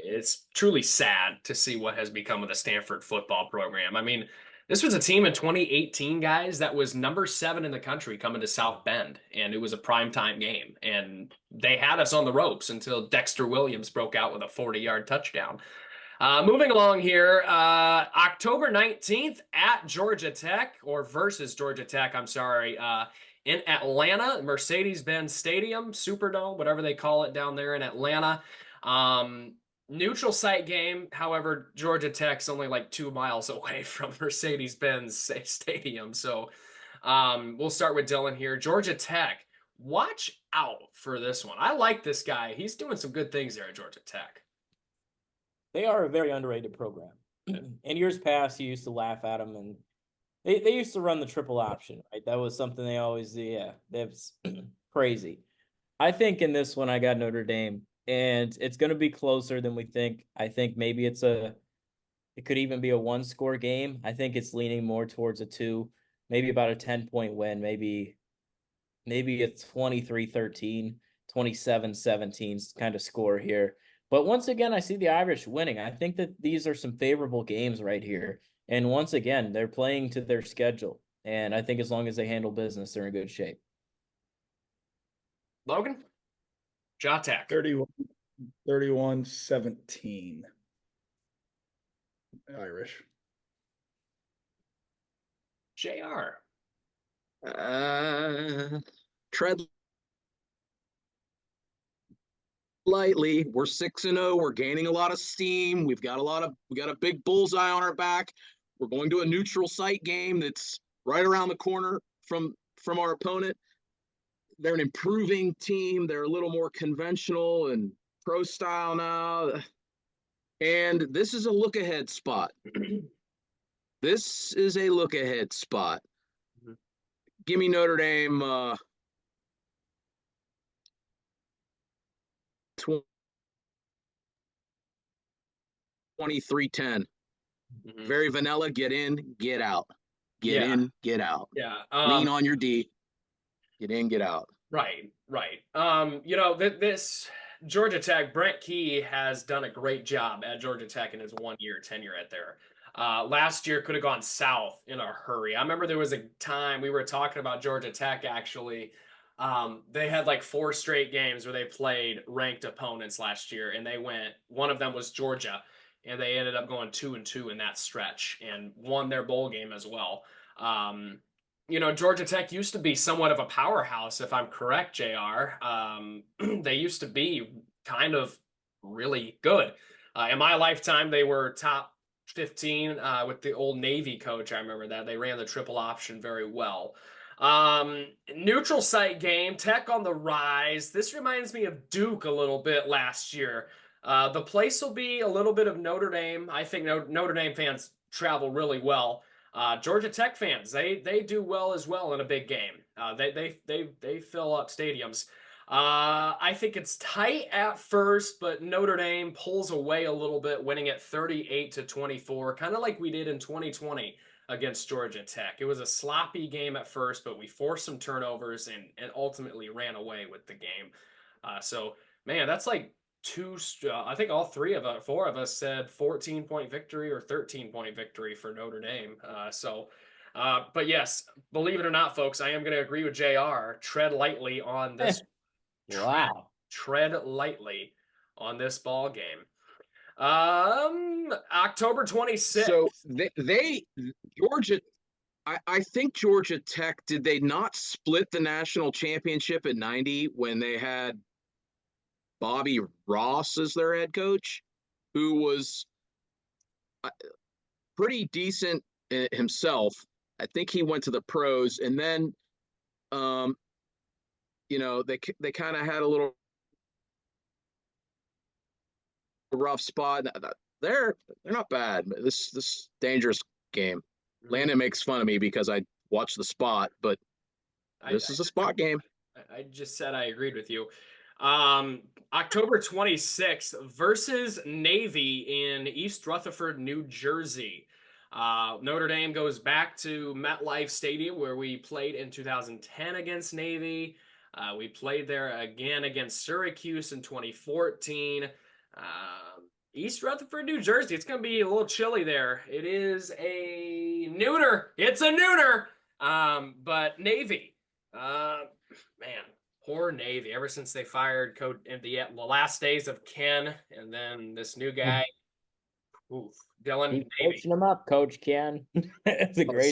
It's truly sad to see what has become of the Stanford football program. I mean, this was a team in 2018, guys, that was number 7 in the country coming to South Bend, and it was a primetime game. And they had us on the ropes until Dexter Williams broke out with a 40-yard touchdown. Moving along here, October 19th at Georgia Tech, or versus Georgia Tech, I'm sorry, in Atlanta, Mercedes-Benz Stadium, Superdome, whatever they call it down there in Atlanta. Neutral site game. However, Georgia Tech's only like 2 miles away from Mercedes-Benz Stadium. So we'll start with Dylan here. Georgia Tech, watch out for this one. I like this guy. He's doing some good things there at Georgia Tech. They are a very underrated program. In years past, you used to laugh at them, and they used to run the triple option, right? That was something they always did. Yeah, that's crazy. I think in this one, I got Notre Dame, and it's going to be closer than we think. I think maybe it could even be a 1-score game. I think it's leaning more towards a 2, maybe about a 10-point win, maybe a 23-13, 27-17 kind of score here. But once again, I see the Irish winning. I think that these are some favorable games right here. And once again, they're playing to their schedule. And I think as long as they handle business, they're in good shape. Logan? Jatek. 31-17. Irish. JR. Tread lightly. We're 6-0. We're gaining a lot of steam. We got a big bullseye on our back. We're going to a neutral site game that's right around the corner from our opponent. They're an improving team. They're a little more conventional and pro style now. And this is a look ahead spot. This is a look ahead spot. Give me Notre Dame 23-10. Very vanilla. Get in, get out. Get in, get out. Yeah. Lean on your D. Get in, get out. Right. This Georgia Tech, Brent Key has done a great job at Georgia Tech in his 1-year tenure at there. Last year could have gone south in a hurry. I remember there was a time we were talking about Georgia Tech, actually. They had like 4 straight games where they played ranked opponents last year, and one of them was Georgia, and they ended up going 2-2 in that stretch and won their bowl game as well. Georgia Tech used to be somewhat of a powerhouse, if I'm correct, JR. They used to be kind of really good. In my lifetime, they were top 15 with the old Navy coach. I remember that. They ran the triple option very well. Neutral site game, Tech on the rise. This reminds me of Duke a little bit last year. The place will be a little bit of Notre Dame. I think Notre Dame fans travel really well. Georgia Tech fans, they do well as well in a big game. They fill up stadiums. I think it's tight at first, but Notre Dame pulls away a little bit, winning at 38-24, kind of like we did in 2020 against Georgia Tech. It was a sloppy game at first, but we forced some turnovers and ultimately ran away with the game. Man, that's like I think all 4 of us said 14-point victory or 13-point victory for Notre Dame. But yes, believe it or not, folks, I am going to agree with JR. Tread lightly on this. Wow. Tread lightly on this ball game. October 26th. So Georgia, I think Georgia Tech, did they not split the national championship at 90 when they had Bobby Ross as their head coach, who was pretty decent himself? I think he went to the pros, and then they kind of had a little rough spot. They're not bad. This dangerous game. Landon makes fun of me because I watched the spot, but this is a spot game. I just said I agreed with you. October 26th versus Navy in East Rutherford, New Jersey. Notre Dame goes back to MetLife Stadium, where we played in 2010 against Navy. We played there again against Syracuse in 2014. East Rutherford, New Jersey. It's going to be a little chilly there. It is a neuter. It's a neuter. But Navy, man, poor Navy. Ever since they fired Coach in the last days of Ken, and then this new guy, Dylan. Keep coaching them up, Coach Ken. It's a great.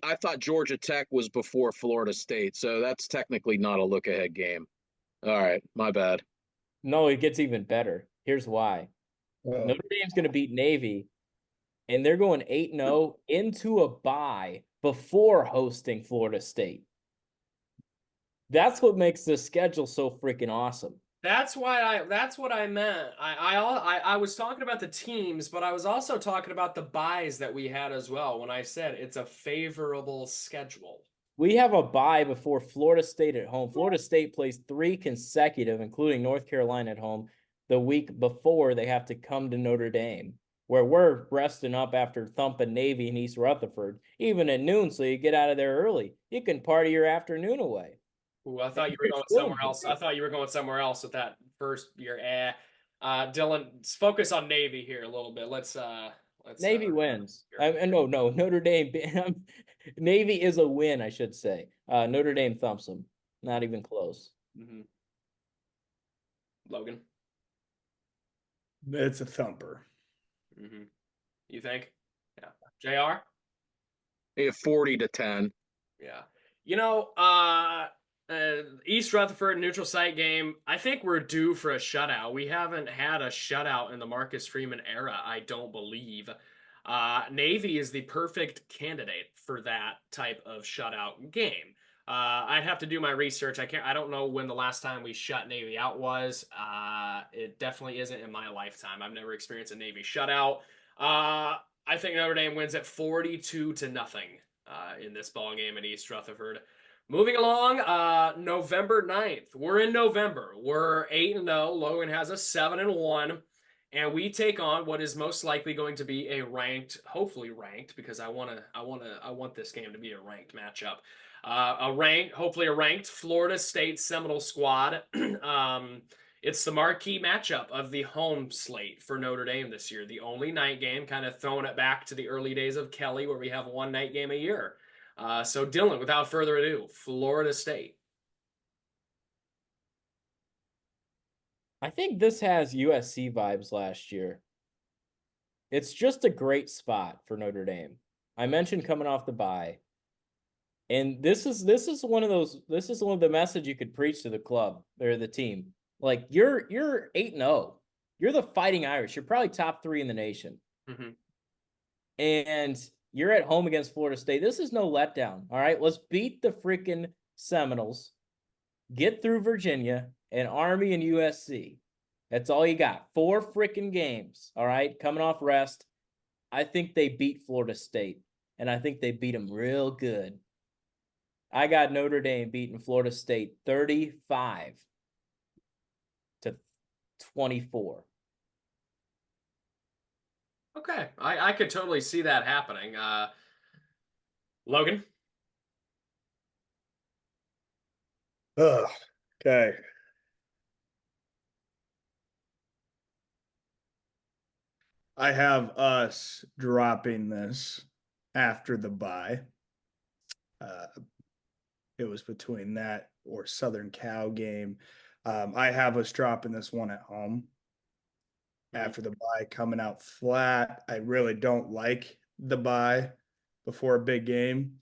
I thought Georgia Tech was before Florida State, so that's technically not a look ahead game. All right, my bad. No, it gets even better. Here's why. Notre Dame's going to beat Navy, and they're going 8-0 into a bye before hosting Florida State. That's what makes the schedule so freaking awesome. That's what I meant. I was talking about the teams, but I was also talking about the buys that we had as well when I said it's a favorable schedule. We have a bye before Florida State at home. Florida State plays 3 consecutive, including North Carolina at home, the week before they have to come to Notre Dame, where we're resting up after thumping Navy in East Rutherford, even at noon, so you get out of there early. You can party your afternoon away. Ooh, I thought you were going somewhere else. I thought you were going somewhere else with that first year. Dylan, let's focus on Navy here a little bit. Let's Navy wins. No, Notre Dame. Navy is a win, I should say. Notre Dame thumps them. Not even close. Logan, It's a thumper. you think? Yeah. JR? Yeah, 40-10. Yeah. You know, East Rutherford neutral site game. I think we're due for a shutout. We haven't had a shutout in the Marcus Freeman era, I don't believe. Navy is the perfect candidate for that type of shutout game. I'd have to do my research. I don't know when the last time we shut Navy out was. It definitely isn't in my lifetime. I've never experienced a Navy shutout. I think Notre Dame wins at 42-0 in this ball game at East Rutherford. Moving along, November 9th. We're in November. We're 8-0. Logan has a 7-1. And we take on what is most likely going to be a ranked, hopefully ranked, because I want this game to be a ranked matchup. Hopefully a ranked Florida State Seminole squad. It's the marquee matchup of the home slate for Notre Dame this year. The only night game, kind of throwing it back to the early days of Kelly, where we have one night game a year. So Dylan, without further ado, Florida State. I think this has USC vibes last year. It's just a great spot for Notre Dame. I mentioned coming off the bye. And this is one of the message you could preach to the club or the team. Like you're 8-0. You're the Fighting Irish. You're probably top 3 in the nation. And you're at home against Florida State. This is no letdown. All right, let's beat the freaking Seminoles. Get through Virginia and Army and USC. That's all you got. 4 freaking games. All right, coming off rest. I think they beat Florida State, and I think they beat them real good. I got Notre Dame beating Florida State 35-24. Okay, I could totally see that happening. Logan? Okay. I have us dropping this after the bye. It was between that or Southern Cal game. I have us dropping this one at home after the bye, coming out flat. I really don't like the bye before a big game.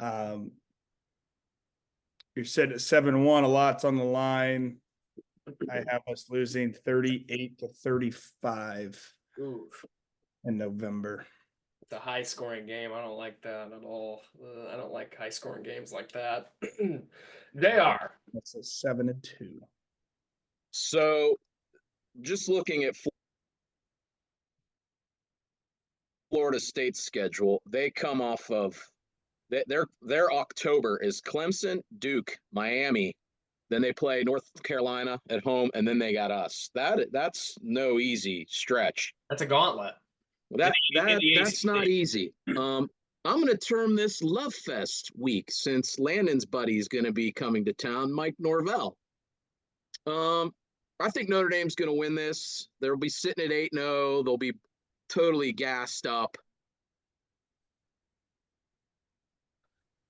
You're sitting at 7-1, a lot's on the line. I have us losing 38-35 in November. It's a high-scoring game. I don't like that at all. I don't like high-scoring games like that. They are. That's a 7-2. So, just looking at Florida State's schedule, they come off of their October is Clemson, Duke, Miami. Then they play North Carolina at home, and then they got us. That's no easy stretch. That's a gauntlet. That's not easy. I'm going to term this Love Fest week since Landon's buddy is going to be coming to town, Mike Norvell. I think Notre Dame's going to win this. They'll be sitting at 8-0. They'll be totally gassed up,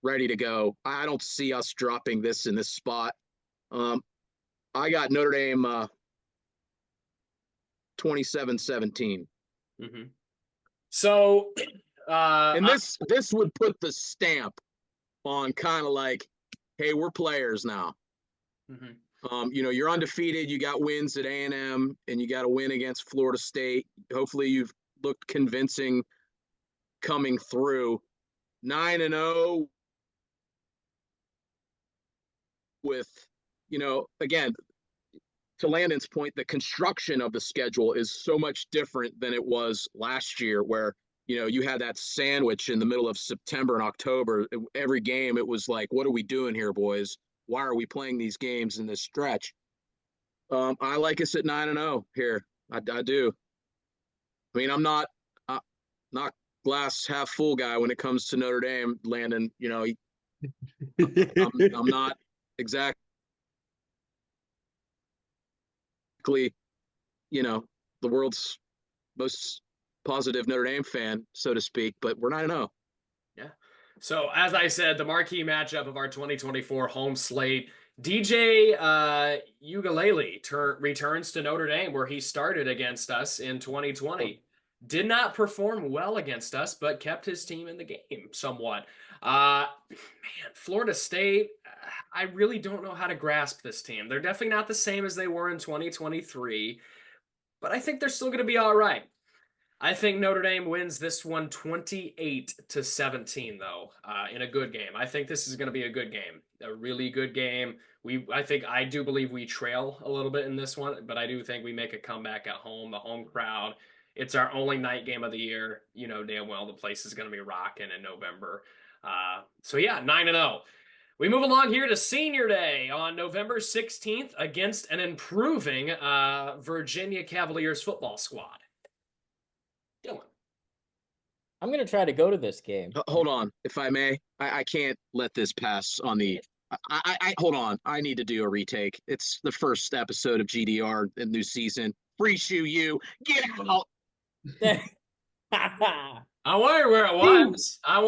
ready to go. I don't see us dropping this in this spot. I got Notre Dame 27-17. So, and this would put the stamp on kind of like, hey, we're players now. You're undefeated. You got wins at A&M, and you got a win against Florida State. Hopefully, you've looked convincing coming through. 9-0 with, again, to Landon's point, the construction of the schedule is so much different than it was last year, where you had that sandwich in the middle of September and October. Every game, it was like, what are we doing here, boys? Why are we playing these games in this stretch? I like us at 9-0 here. I do. I mean, I'm not glass half full guy when it comes to Notre Dame, Landon. I'm not exactly, the world's most positive Notre Dame fan, so to speak, but we're 9-0. Yeah. So as I said, the marquee matchup of our 2024 home slate, DJ Ugalele returns to Notre Dame, where he started against us in 2020. Did not perform well against us, but kept his team in the game somewhat. Man, Florida State, I really don't know how to grasp this team. They're definitely not the same as they were in 2023, but I think they're still going to be all right. I think Notre Dame wins this one 28-17, though, in a good game. I think this is going to be a good game, a really good game. I do believe we trail a little bit in this one, but I do think we make a comeback at home. The home crowd. It's our only night game of the year. You know damn well the place is going to be rocking in November. So yeah, 9-0. We move along here to Senior Day on November 16th against an improving Virginia Cavaliers football squad. Dylan. I'm going to try to go to this game. Hold on, if I may. I can't let this pass on the. I hold on. I need to do a retake. It's the first episode of GDR in new season. Free shoe you. Get out. I wondered where it was. I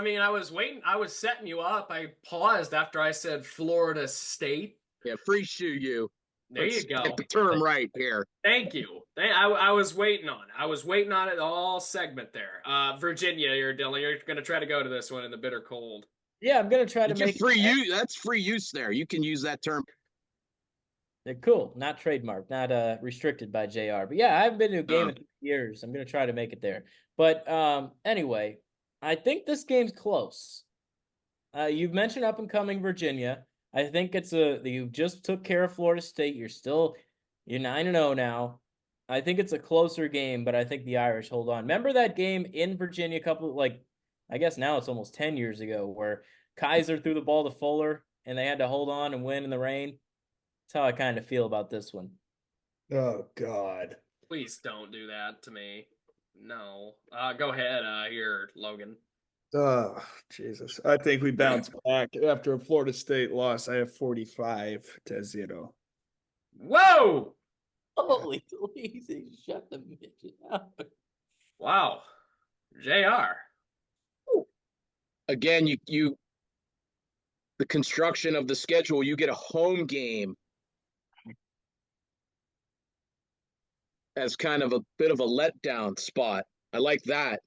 mean, I was waiting. I was setting you up. I paused after I said Florida State. Yeah, free shoe you. There you go. Get the term right here. Thank you. I was waiting on it. I was waiting on it all segment there. Virginia, Dylan. You're going to try to go to this one in the bitter cold. Yeah, I'm going to try to Get make free use. That's free use there. You can use that term. They're cool. Not trademarked, not restricted by JR. But yeah, I haven't been to a game in 3 years. I'm going to try to make it there. But anyway, I think this game's close. You've mentioned up and coming Virginia. I think you just took care of Florida State. You're 9-0 now. I think it's a closer game, but I think the Irish hold on. Remember that game in Virginia I guess now it's almost 10 years ago, where Kaiser threw the ball to Fuller and they had to hold on and win in the rain? That's how I kind of feel about this one. Oh, God. Please don't do that to me. No. Go ahead here, Logan. Oh, Jesus. I think we bounce back after a Florida State loss. I have 45-0. Whoa! Holy please, shut the midget up. Wow. JR. Again, you the construction of the schedule, you get a home game as kind of a bit of a letdown spot. I like that.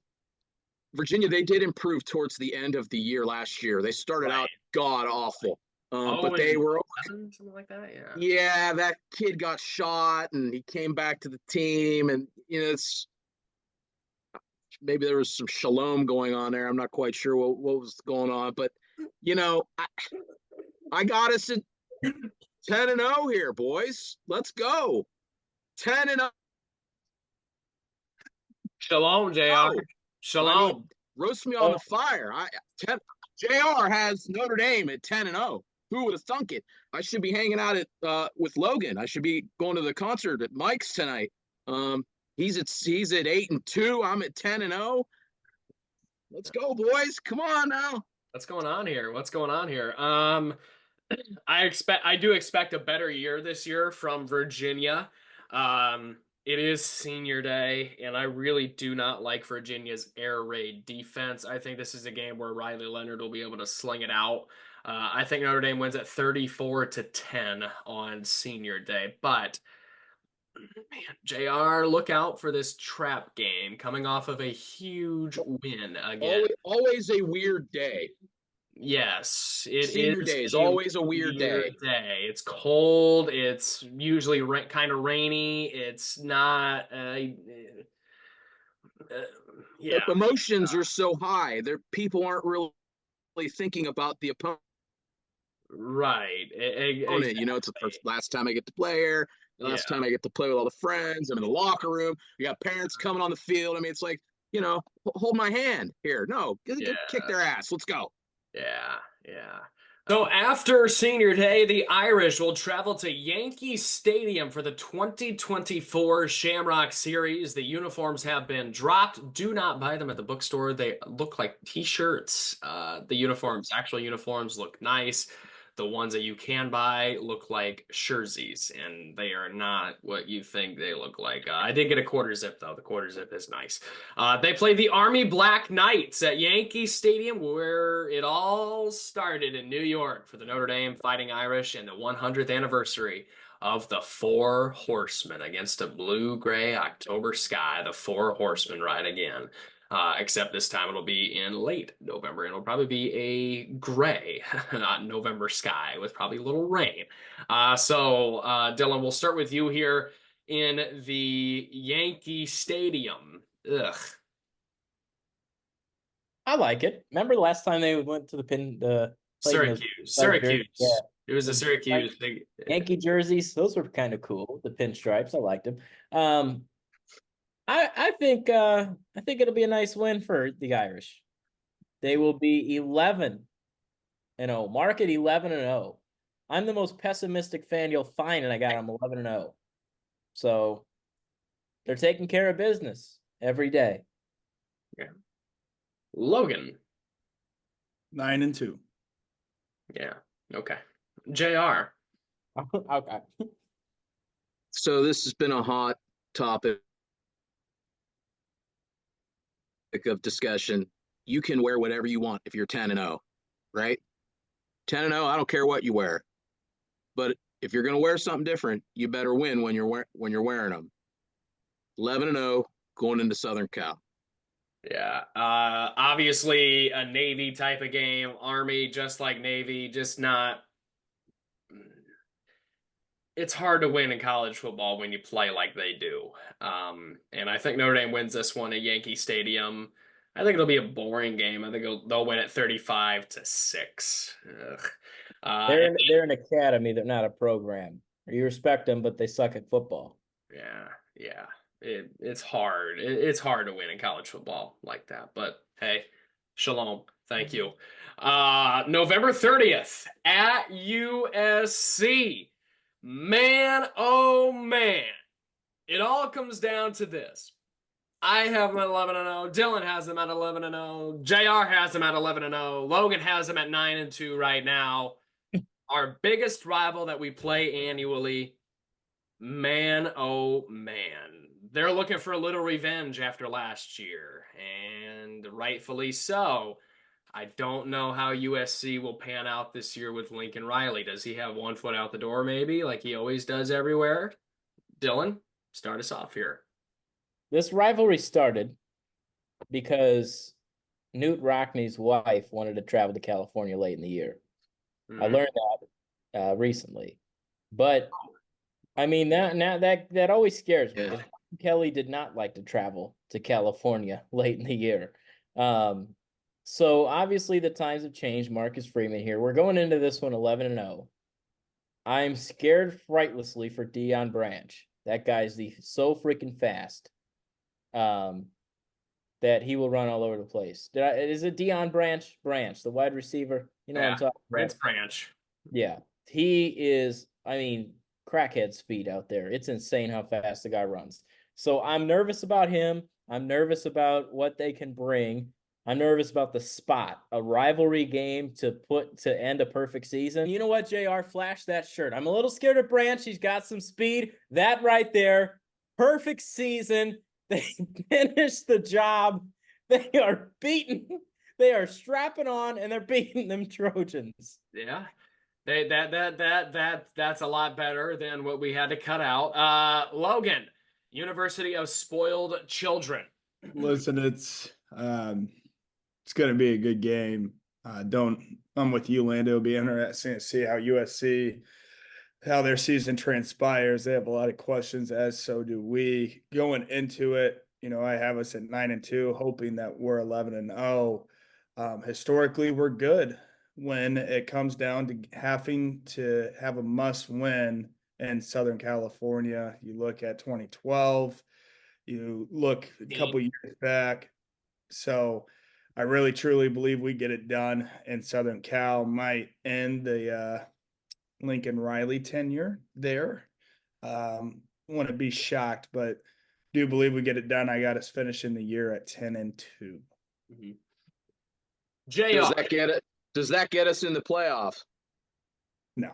Virginia, they did improve towards the end of the year last year. They started out god awful, but they were something like that. Yeah. Yeah, that kid got shot, and he came back to the team, and it's maybe there was some shalom going on there. I'm not quite sure what was going on, but I got us at 10-0 here, boys. Let's go, 10-0. Shalom, JR. Shalom. I mean, roast me on the fire. JR has Notre Dame at 10-0. Who would have thunk it? I should be hanging out with Logan. I should be going to the concert at Mike's tonight. He's at 8-2. I'm at 10-0. Let's go, boys. Come on now. What's going on here? I do expect a better year this year from Virginia. It is Senior Day, and I really do not like Virginia's air raid defense. I think this is a game where Riley Leonard will be able to sling it out. I think Notre Dame wins at 34-10 on Senior Day. But, man, JR, look out for this trap game coming off of a huge win again. Always a weird day. Yes, it Senior is. Day is always a weird day. It's cold. It's usually kind of rainy. It's not. Yeah. Emotions are so high. People aren't really thinking about the opponent. Right. Exactly. It's the last time I get to play here. The last time I get to play with all the friends. I'm in the locker room. We got parents coming on the field. I mean, it's like, hold my hand here. No, kick their ass. Let's go. Yeah. So after Senior Day, the Irish will travel to Yankee Stadium for the 2024 Shamrock Series. The uniforms have been dropped. Do not buy them at the bookstore. They look like t-shirts. The actual uniforms look nice. The ones that you can buy look like jerseys, and they are not what you think they look like. I did get a quarter zip, though. The quarter zip is nice. They play the Army Black Knights at Yankee Stadium, where it all started in New York for the Notre Dame Fighting Irish and the 100th anniversary of the Four Horsemen against a blue-gray October sky. The Four Horsemen ride again. Except this time it'll be in late November, and it'll probably be a gray November sky with probably a little rain. Dylan, we'll start with you here in the Yankee Stadium. Ugh. I like it. Remember the last time they went to the Syracuse. Yeah. It was a Syracuse thing. Yankee jerseys, those were kind of cool. The pinstripes, I liked them. I think it'll be a nice win for the Irish. They will be 11-0. Mark it 11-0. I'm the most pessimistic fan you'll find, and I got them 11-0. So they're taking care of business every day. Yeah. Logan. 9-2. Yeah. Okay. JR. Okay. So this has been a hot topic of discussion. You can wear whatever you want if you're 10-0, right? 10-0, I don't care what you wear. But if you're going to wear something different, you better win when you're wearing them. 11-0 going into Southern Cal. Yeah. Obviously a Navy type of game. Army, just like Navy, just not. It's hard to win in college football when you play like they do. And I think Notre Dame wins this one at Yankee Stadium. I think it'll be a boring game. I think they'll win at 35-6. They're an academy. They're not a program. You respect them, but they suck at football. Yeah. It's hard. It's hard to win in college football like that. But hey, shalom. Thank you. November 30th at USC. Man, oh man. It all comes down to this. I have them at 11-0. Dylan has them at 11-0. JR has them at 11-0. Logan has them at 9-2 right now. Our biggest rival that we play annually. Man, oh man. They're looking for a little revenge after last year, and rightfully so. I don't know how USC will pan out this year with Lincoln Riley. Does he have one foot out the door, maybe, like he always does everywhere? Dylan, start us off here. This rivalry started because Newt Rockney's wife wanted to travel to California late in the year. I learned that recently. But, I mean, that always scares me. Yeah. Kelly did not like to travel to California late in the year. So obviously the times have changed. Marcus Freeman here. We're going into this one 11-0. I'm scared frightlessly for Deion Branch. That guy's so freaking fast that he will run all over the place. Is it Deion Branch? Branch, the wide receiver. You know what I'm talking about? It's Branch. Yeah. He is, crackhead speed out there. It's insane how fast the guy runs. So I'm nervous about him. I'm nervous about what they can bring. I'm nervous about the spot, a rivalry game to end a perfect season. You know what, JR? Flash that shirt. I'm a little scared of Branch. He's got some speed. That right there, perfect season. They finished the job. They are strapping on, and they're beating them Trojans. Yeah. That's a lot better than what we had to cut out. Logan, University of Spoiled Children. Listen, it's going to be a good game. I'm with you, Lando. It'll be interesting to see how USC, how their season transpires. They have a lot of questions, as so do we. Going into it, I have us at 9-2, hoping that we're 11-0. Historically, we're good when it comes down to having to have a must win in Southern California. You look at 2012, you look a couple years back. So I really truly believe we get it done, and Southern Cal might end the Lincoln Riley tenure there. Wouldn't be shocked, but do believe we get it done. I got us finishing the year at 10-2. JR. Does that get us in the playoffs? No.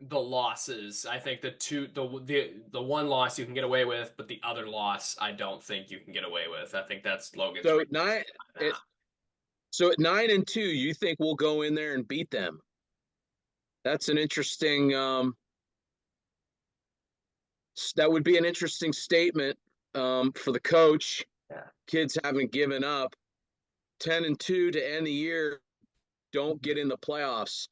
The losses, I think the one loss you can get away with, but the other loss I don't think you can get away with. I think that's Logan's. So right nine. now. So at 9-2, you think we'll go in there and beat them? That's an interesting. That would be an interesting statement for the coach. Yeah. Kids haven't given up. 10-2 to end the year. Don't get in the playoffs.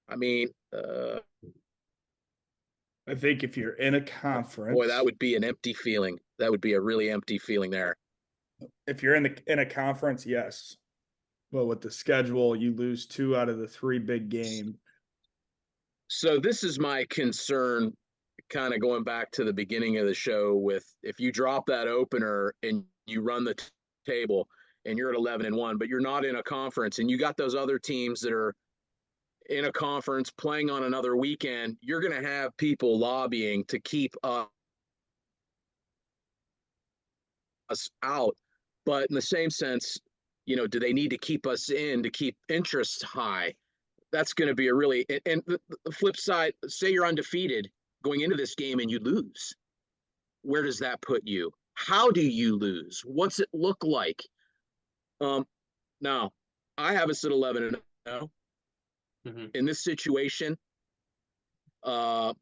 I mean, I think if you're in a conference, boy, that would be an empty feeling. That would be a really empty feeling there. if you're in a conference, yes. But with the schedule, you lose 2 out of the 3 big games. So this is my concern, kind of going back to the beginning of the show with if you drop that opener and you run the table and you're at 11-1, but you're not in a conference and you got those other teams that are in a conference playing on another weekend, you're going to have people lobbying to keep us out. But in the same sense, do they need to keep us in to keep interest high? That's going to be a really, and the flip side, say you're undefeated going into this game and you lose. Where does that put you? How do you lose? What's it look like? Now, I have us at 11-0. Mm-hmm. In this situation, I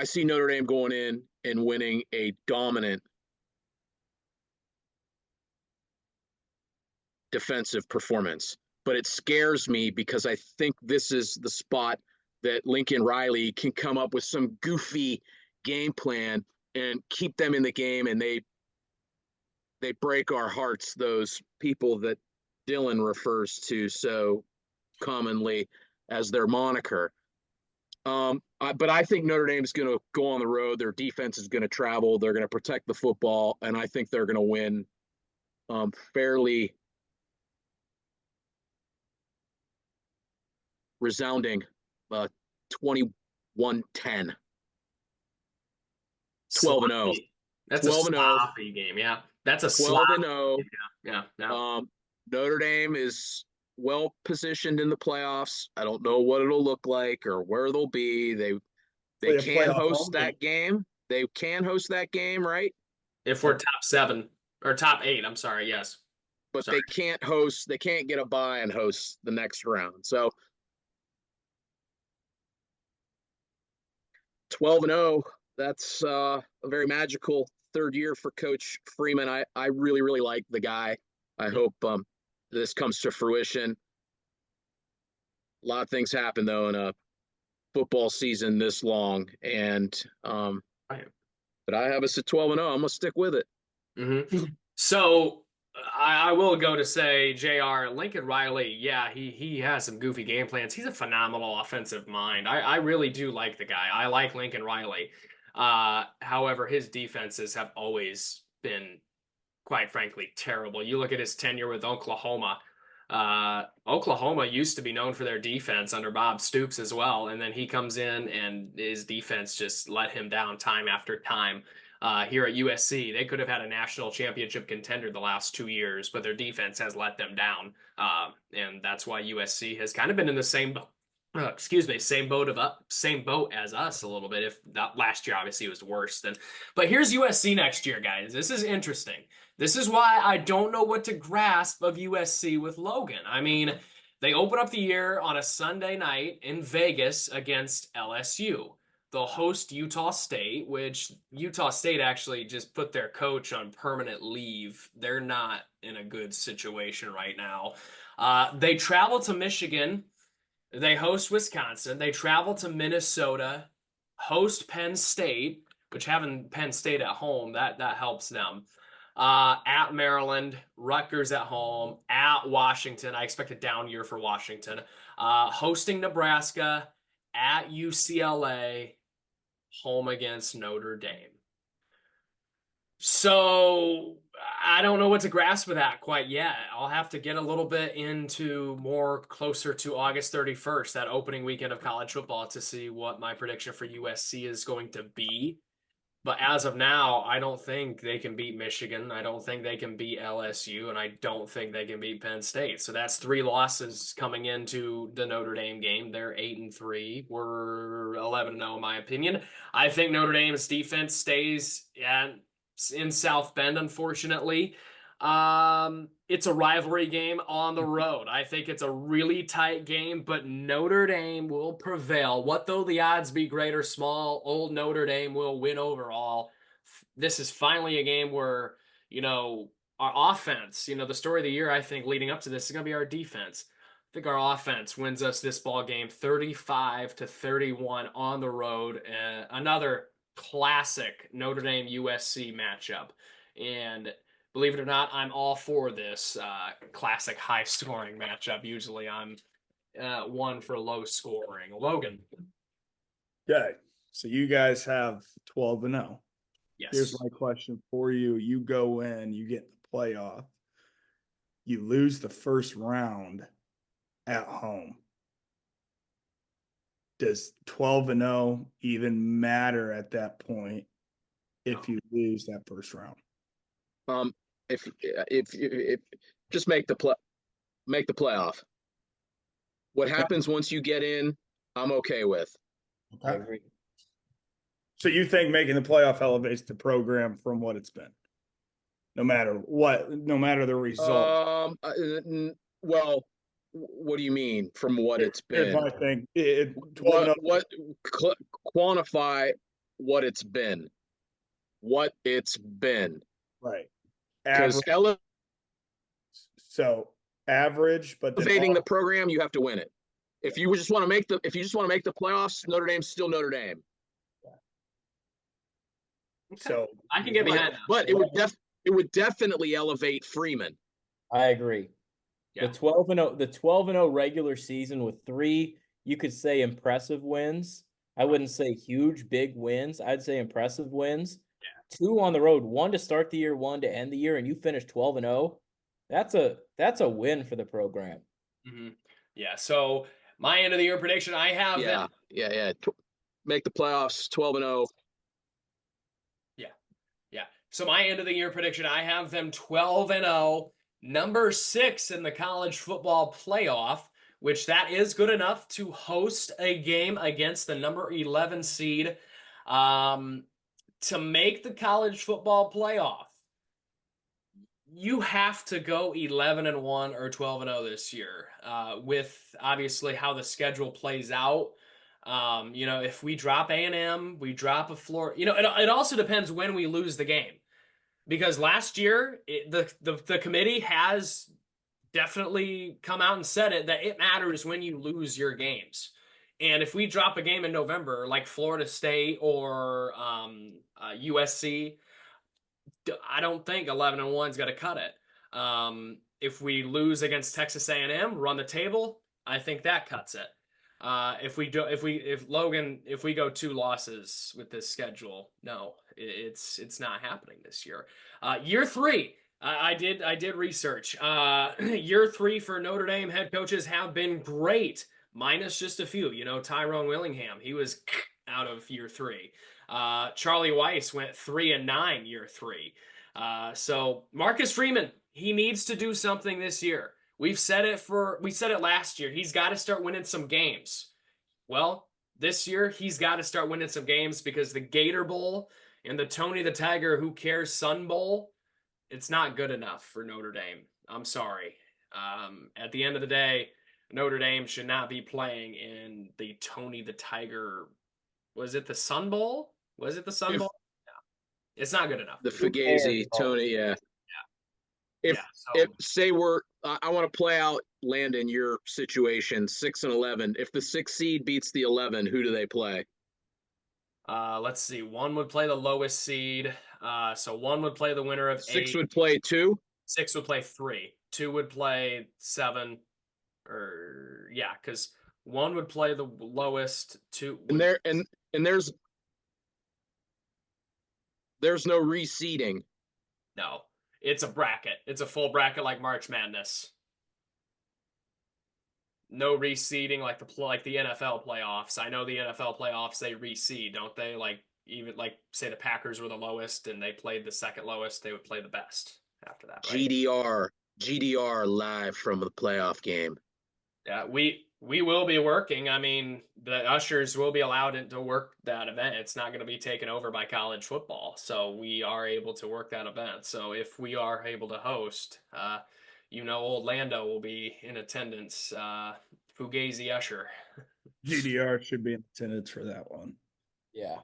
see Notre Dame going in and winning a dominant defensive performance. But it scares me because I think this is the spot that Lincoln Riley can come up with some goofy game plan and keep them in the game, and they break our hearts, those people that Dylan refers to so commonly as their moniker. But I think Notre Dame is going to go on the road. Their defense is going to travel. They're going to protect the football, and I think they're going to win fairly resounding 21-10. 12-0. That's a sloppy game. Yeah, that's a 12-0. Yeah. Notre Dame is well positioned in the playoffs. I don't know what it'll look like or where they'll be. They can host that game. They can host that game, right? If we're top 7 or top 8, I'm sorry. Yes, but they can't host. They can't get a bye and host the next round. So 12-0. That's a very magical third year for Coach Freeman. I really, really like the guy. I hope this comes to fruition. A lot of things happen, though, in a football season this long. And but I have us at 12-0. I'm going to stick with it. Mm-hmm. So I will go to say, JR, Lincoln Riley, yeah, he has some goofy game plans. He's a phenomenal offensive mind. I really do like the guy. I like Lincoln Riley. However, his defenses have always been, quite frankly, terrible. You look at his tenure with Oklahoma. Oklahoma used to be known for their defense under Bob Stoops as well, and then he comes in and his defense just let him down time after time. Here at USC, they could have had a national championship contender the last 2 years, but their defense has let them down, and that's why USC has kind of been in the same boat as us a little bit. If that last year obviously was worse than, but here's USC next year, guys. This is interesting. This is why I don't know what to grasp of USC with Logan. I mean, they open up the year on a Sunday night in Vegas against LSU. They'll host Utah State, which Utah State actually just put their coach on permanent leave. They're not in a good situation right now. They travel to Michigan. They host Wisconsin. They travel to Minnesota, host Penn State, which having Penn State at home, that helps them. At Maryland, Rutgers at home, at Washington. I expect a down year for Washington. Hosting Nebraska, at UCLA, home against Notre Dame. So I don't know what to grasp with that quite yet. I'll have to get a little bit into more closer to August 31st, that opening weekend of college football, to see what my prediction for USC is going to be. But as of now, I don't think they can beat Michigan. I don't think they can beat LSU, and I don't think they can beat Penn State. So that's 3 losses coming into the Notre Dame game. They're 8-3. We're 11-0 in my opinion. I think Notre Dame's defense stays in South Bend, unfortunately. It's a rivalry game on the road. I think it's a really tight game, but Notre Dame will prevail. What though the odds be great or small, old Notre Dame will win overall. This is finally a game where, our offense, the story of the year, I think, leading up to this is going to be our defense. I think our offense wins us this ball game 35-31 on the road. Another classic Notre Dame USC matchup. And believe it or not, I'm all for this classic high-scoring matchup. Usually I'm one for low scoring. Logan. Okay, so you guys have 12-0. Yes. Here's my question for you. You go in, you get the playoff. You lose the first round at home. Does 12-0 even matter at that point if you lose that first round? If just make the playoff. What happens once you get in, I'm okay with. I agree. So you think making the playoff elevates the program from what it's been, no matter the result? Well, what do you mean from what it's been? Here's my thing. 12 quantify what it's been. What it's been. Right. Because average, but elevating the program, you have to win it. If you just want to make the playoffs, Notre Dame's still Notre Dame. Okay. So I can get behind that. But it would definitely elevate Freeman. I agree. Yeah. The 12-0 regular season with 3, you could say impressive wins. I wouldn't say huge, big wins. I'd say impressive wins. Yeah. 2 on the road, 1 to start the year, 1 to end the year, and you finish 12-0. That's a win for the program. Mm-hmm. Yeah. So my end of the year prediction, I have. Yeah. Make the playoffs 12-0. Yeah. So my end of the year prediction, I have them 12-0, number 6 in the college football playoff, which that is good enough to host a game against the number 11 seed to make the college football playoff. You have to go 11-1 or 12-0 this year, with obviously how the schedule plays out. If we drop A&M, we drop a Florida. It also depends when we lose the game, because last year the committee has definitely come out and said that it matters when you lose your games. And if we drop a game in November, like Florida State or USC, I don't think 11-1 is going to cut it. If we lose against Texas A&M, run the table, I think that cuts it. If we go 2 losses with this schedule, no, it's not happening this year. Year 3, I did research. Year 3 for Notre Dame head coaches have been great, minus just a few. Tyrone Willingham, he was out of year 3. Charlie Weiss went 3-9 year 3. So Marcus Freeman, he needs to do something this year. We said it last year. He's got to start winning some games. Well, this year he's got to start winning some games, because the Gator Bowl and the Tony the Tiger Who Cares Sun Bowl, it's not good enough for Notre Dame. I'm sorry. At the end of the day, Notre Dame should not be playing in the Tony the Tiger. Was it the Sun Bowl? Was it the Sun Bowl? No. It's not good enough. The Fugazi, Tony, yeah. If say I want to play out, Landon, your situation, 6 and 11. If the 6 seed beats the 11, who do they play? Let's see. 1 would play the lowest seed. So 1 would play the winner of 6 8. would play 2. 6 would play 3. 2 would play 7. Because 1 would play the lowest. 2. And there's no reseeding. No. It's a bracket. It's a full bracket like March Madness. No reseeding like the NFL playoffs. I know the NFL playoffs, they reseed, don't they? Like even like say the Packers were the lowest and they played the second lowest, they would play the best after that, right? GDR live from the playoff game. Yeah, we will be working. I mean, the ushers will be allowed to work that event. It's not going to be taken over by college football, so we are able to work that event. So if we are able to host, old Lando will be in attendance. Fugazi usher. GDR should be in attendance for that one. Yeah.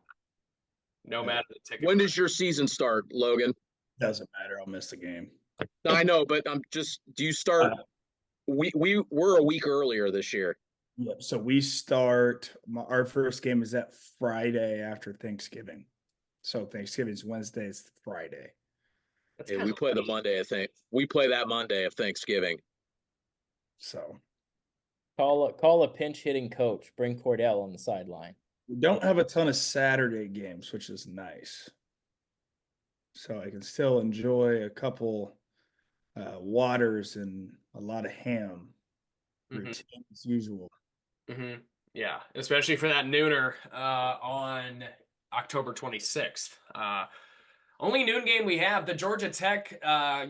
No matter the ticket. When does your season start, Logan? Doesn't matter. I'll miss the game. I know, but do you start? We're a week earlier this year. Yep. So we start. Our first game is that Friday after Thanksgiving. So Thanksgiving's Wednesday. It's Friday. Hey, we play the Monday. I think we play that Monday of Thanksgiving. So Call a pinch hitting coach. Bring Cordell on the sideline. we don't have a ton of Saturday games, which is nice. So I can still enjoy a couple waters and a lot of ham. Routine as usual. Mm-hmm. Yeah, especially for that nooner on October 26th. Only noon game we have. The Georgia Tech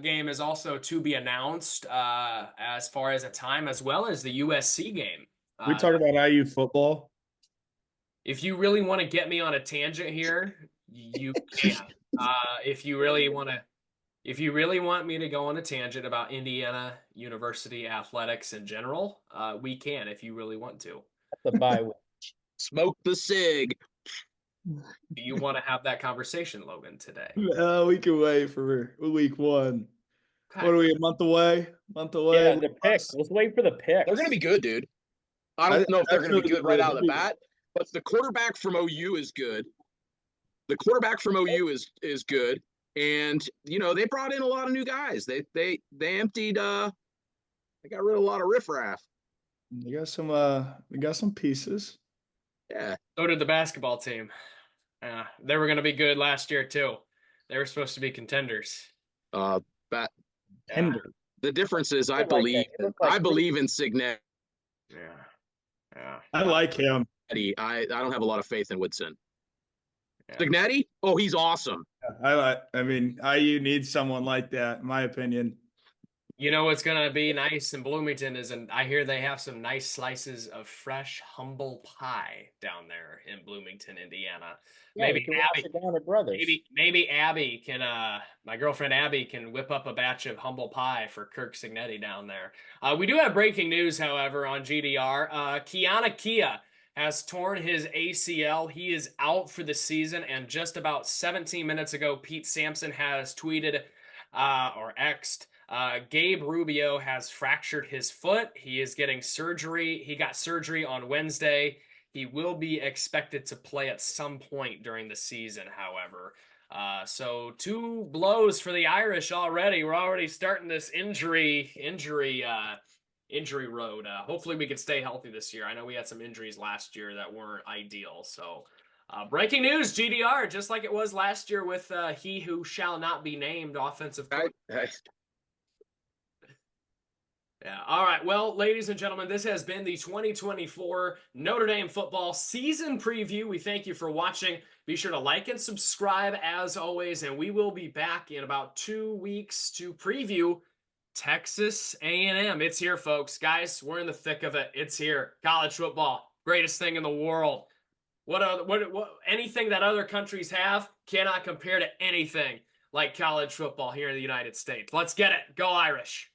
game is also to be announced as far as a time, as well as the USC game. We talk about IU football. If you really want to get me on a tangent here, you can. If you really want me to go on a tangent about Indiana University athletics in general, we can if you really want to. The bye week. Smoke the cig. Do you want to have that conversation, Logan, today? We can wait for week one. Okay. What are we, a month away? Yeah, the picks. Let's wait for the picks. They're going to be good, dude. I don't know if they're going to be good right out of the bat, but the quarterback from OU is good. The quarterback from OU is good, and they brought in a lot of new guys. They emptied. They got rid of a lot of riffraff. We got some pieces. Yeah. So did the basketball team. They were going to be good last year too. They were supposed to be contenders. But Tender. the difference is, I believe in Signet. Yeah. I like him. I don't have a lot of faith in Woodson. Yeah. Signetti? Oh, he's awesome. I mean, IU needs someone like that, in my opinion. You know what's going to be nice in Bloomington is, and I hear they have some nice slices of fresh humble pie down there in Bloomington, Indiana. Yeah, maybe Abby, down at Brothers. maybe Abby can, my girlfriend Abby can whip up a batch of humble pie for Kirk Signetti down there. We do have breaking news, however, on GDR. Keanu Kia has torn his ACL. He is out for the season, and just about 17 minutes ago, Pete Sampson has tweeted or X'd, Gabe Rubio has fractured his foot. He is getting surgery. He got surgery on Wednesday. He will be expected to play at some point during the season, however. So 2 blows for the Irish already. We're already starting this injury road. Hopefully we can stay healthy this year. I know we had some injuries last year that weren't ideal. So breaking news, GDR, just like it was last year with he who shall not be named offensive coach. Yeah. All right. Well, ladies and gentlemen, this has been the 2024 Notre Dame football season preview. We thank you for watching. Be sure to like and subscribe as always, and we will be back in about 2 weeks to preview Texas A&M. It's here, folks. Guys, we're in the thick of it. It's here. College football, greatest thing in the world. What anything that other countries have cannot compare to anything like college football here in the United States. Let's get it. Go Irish.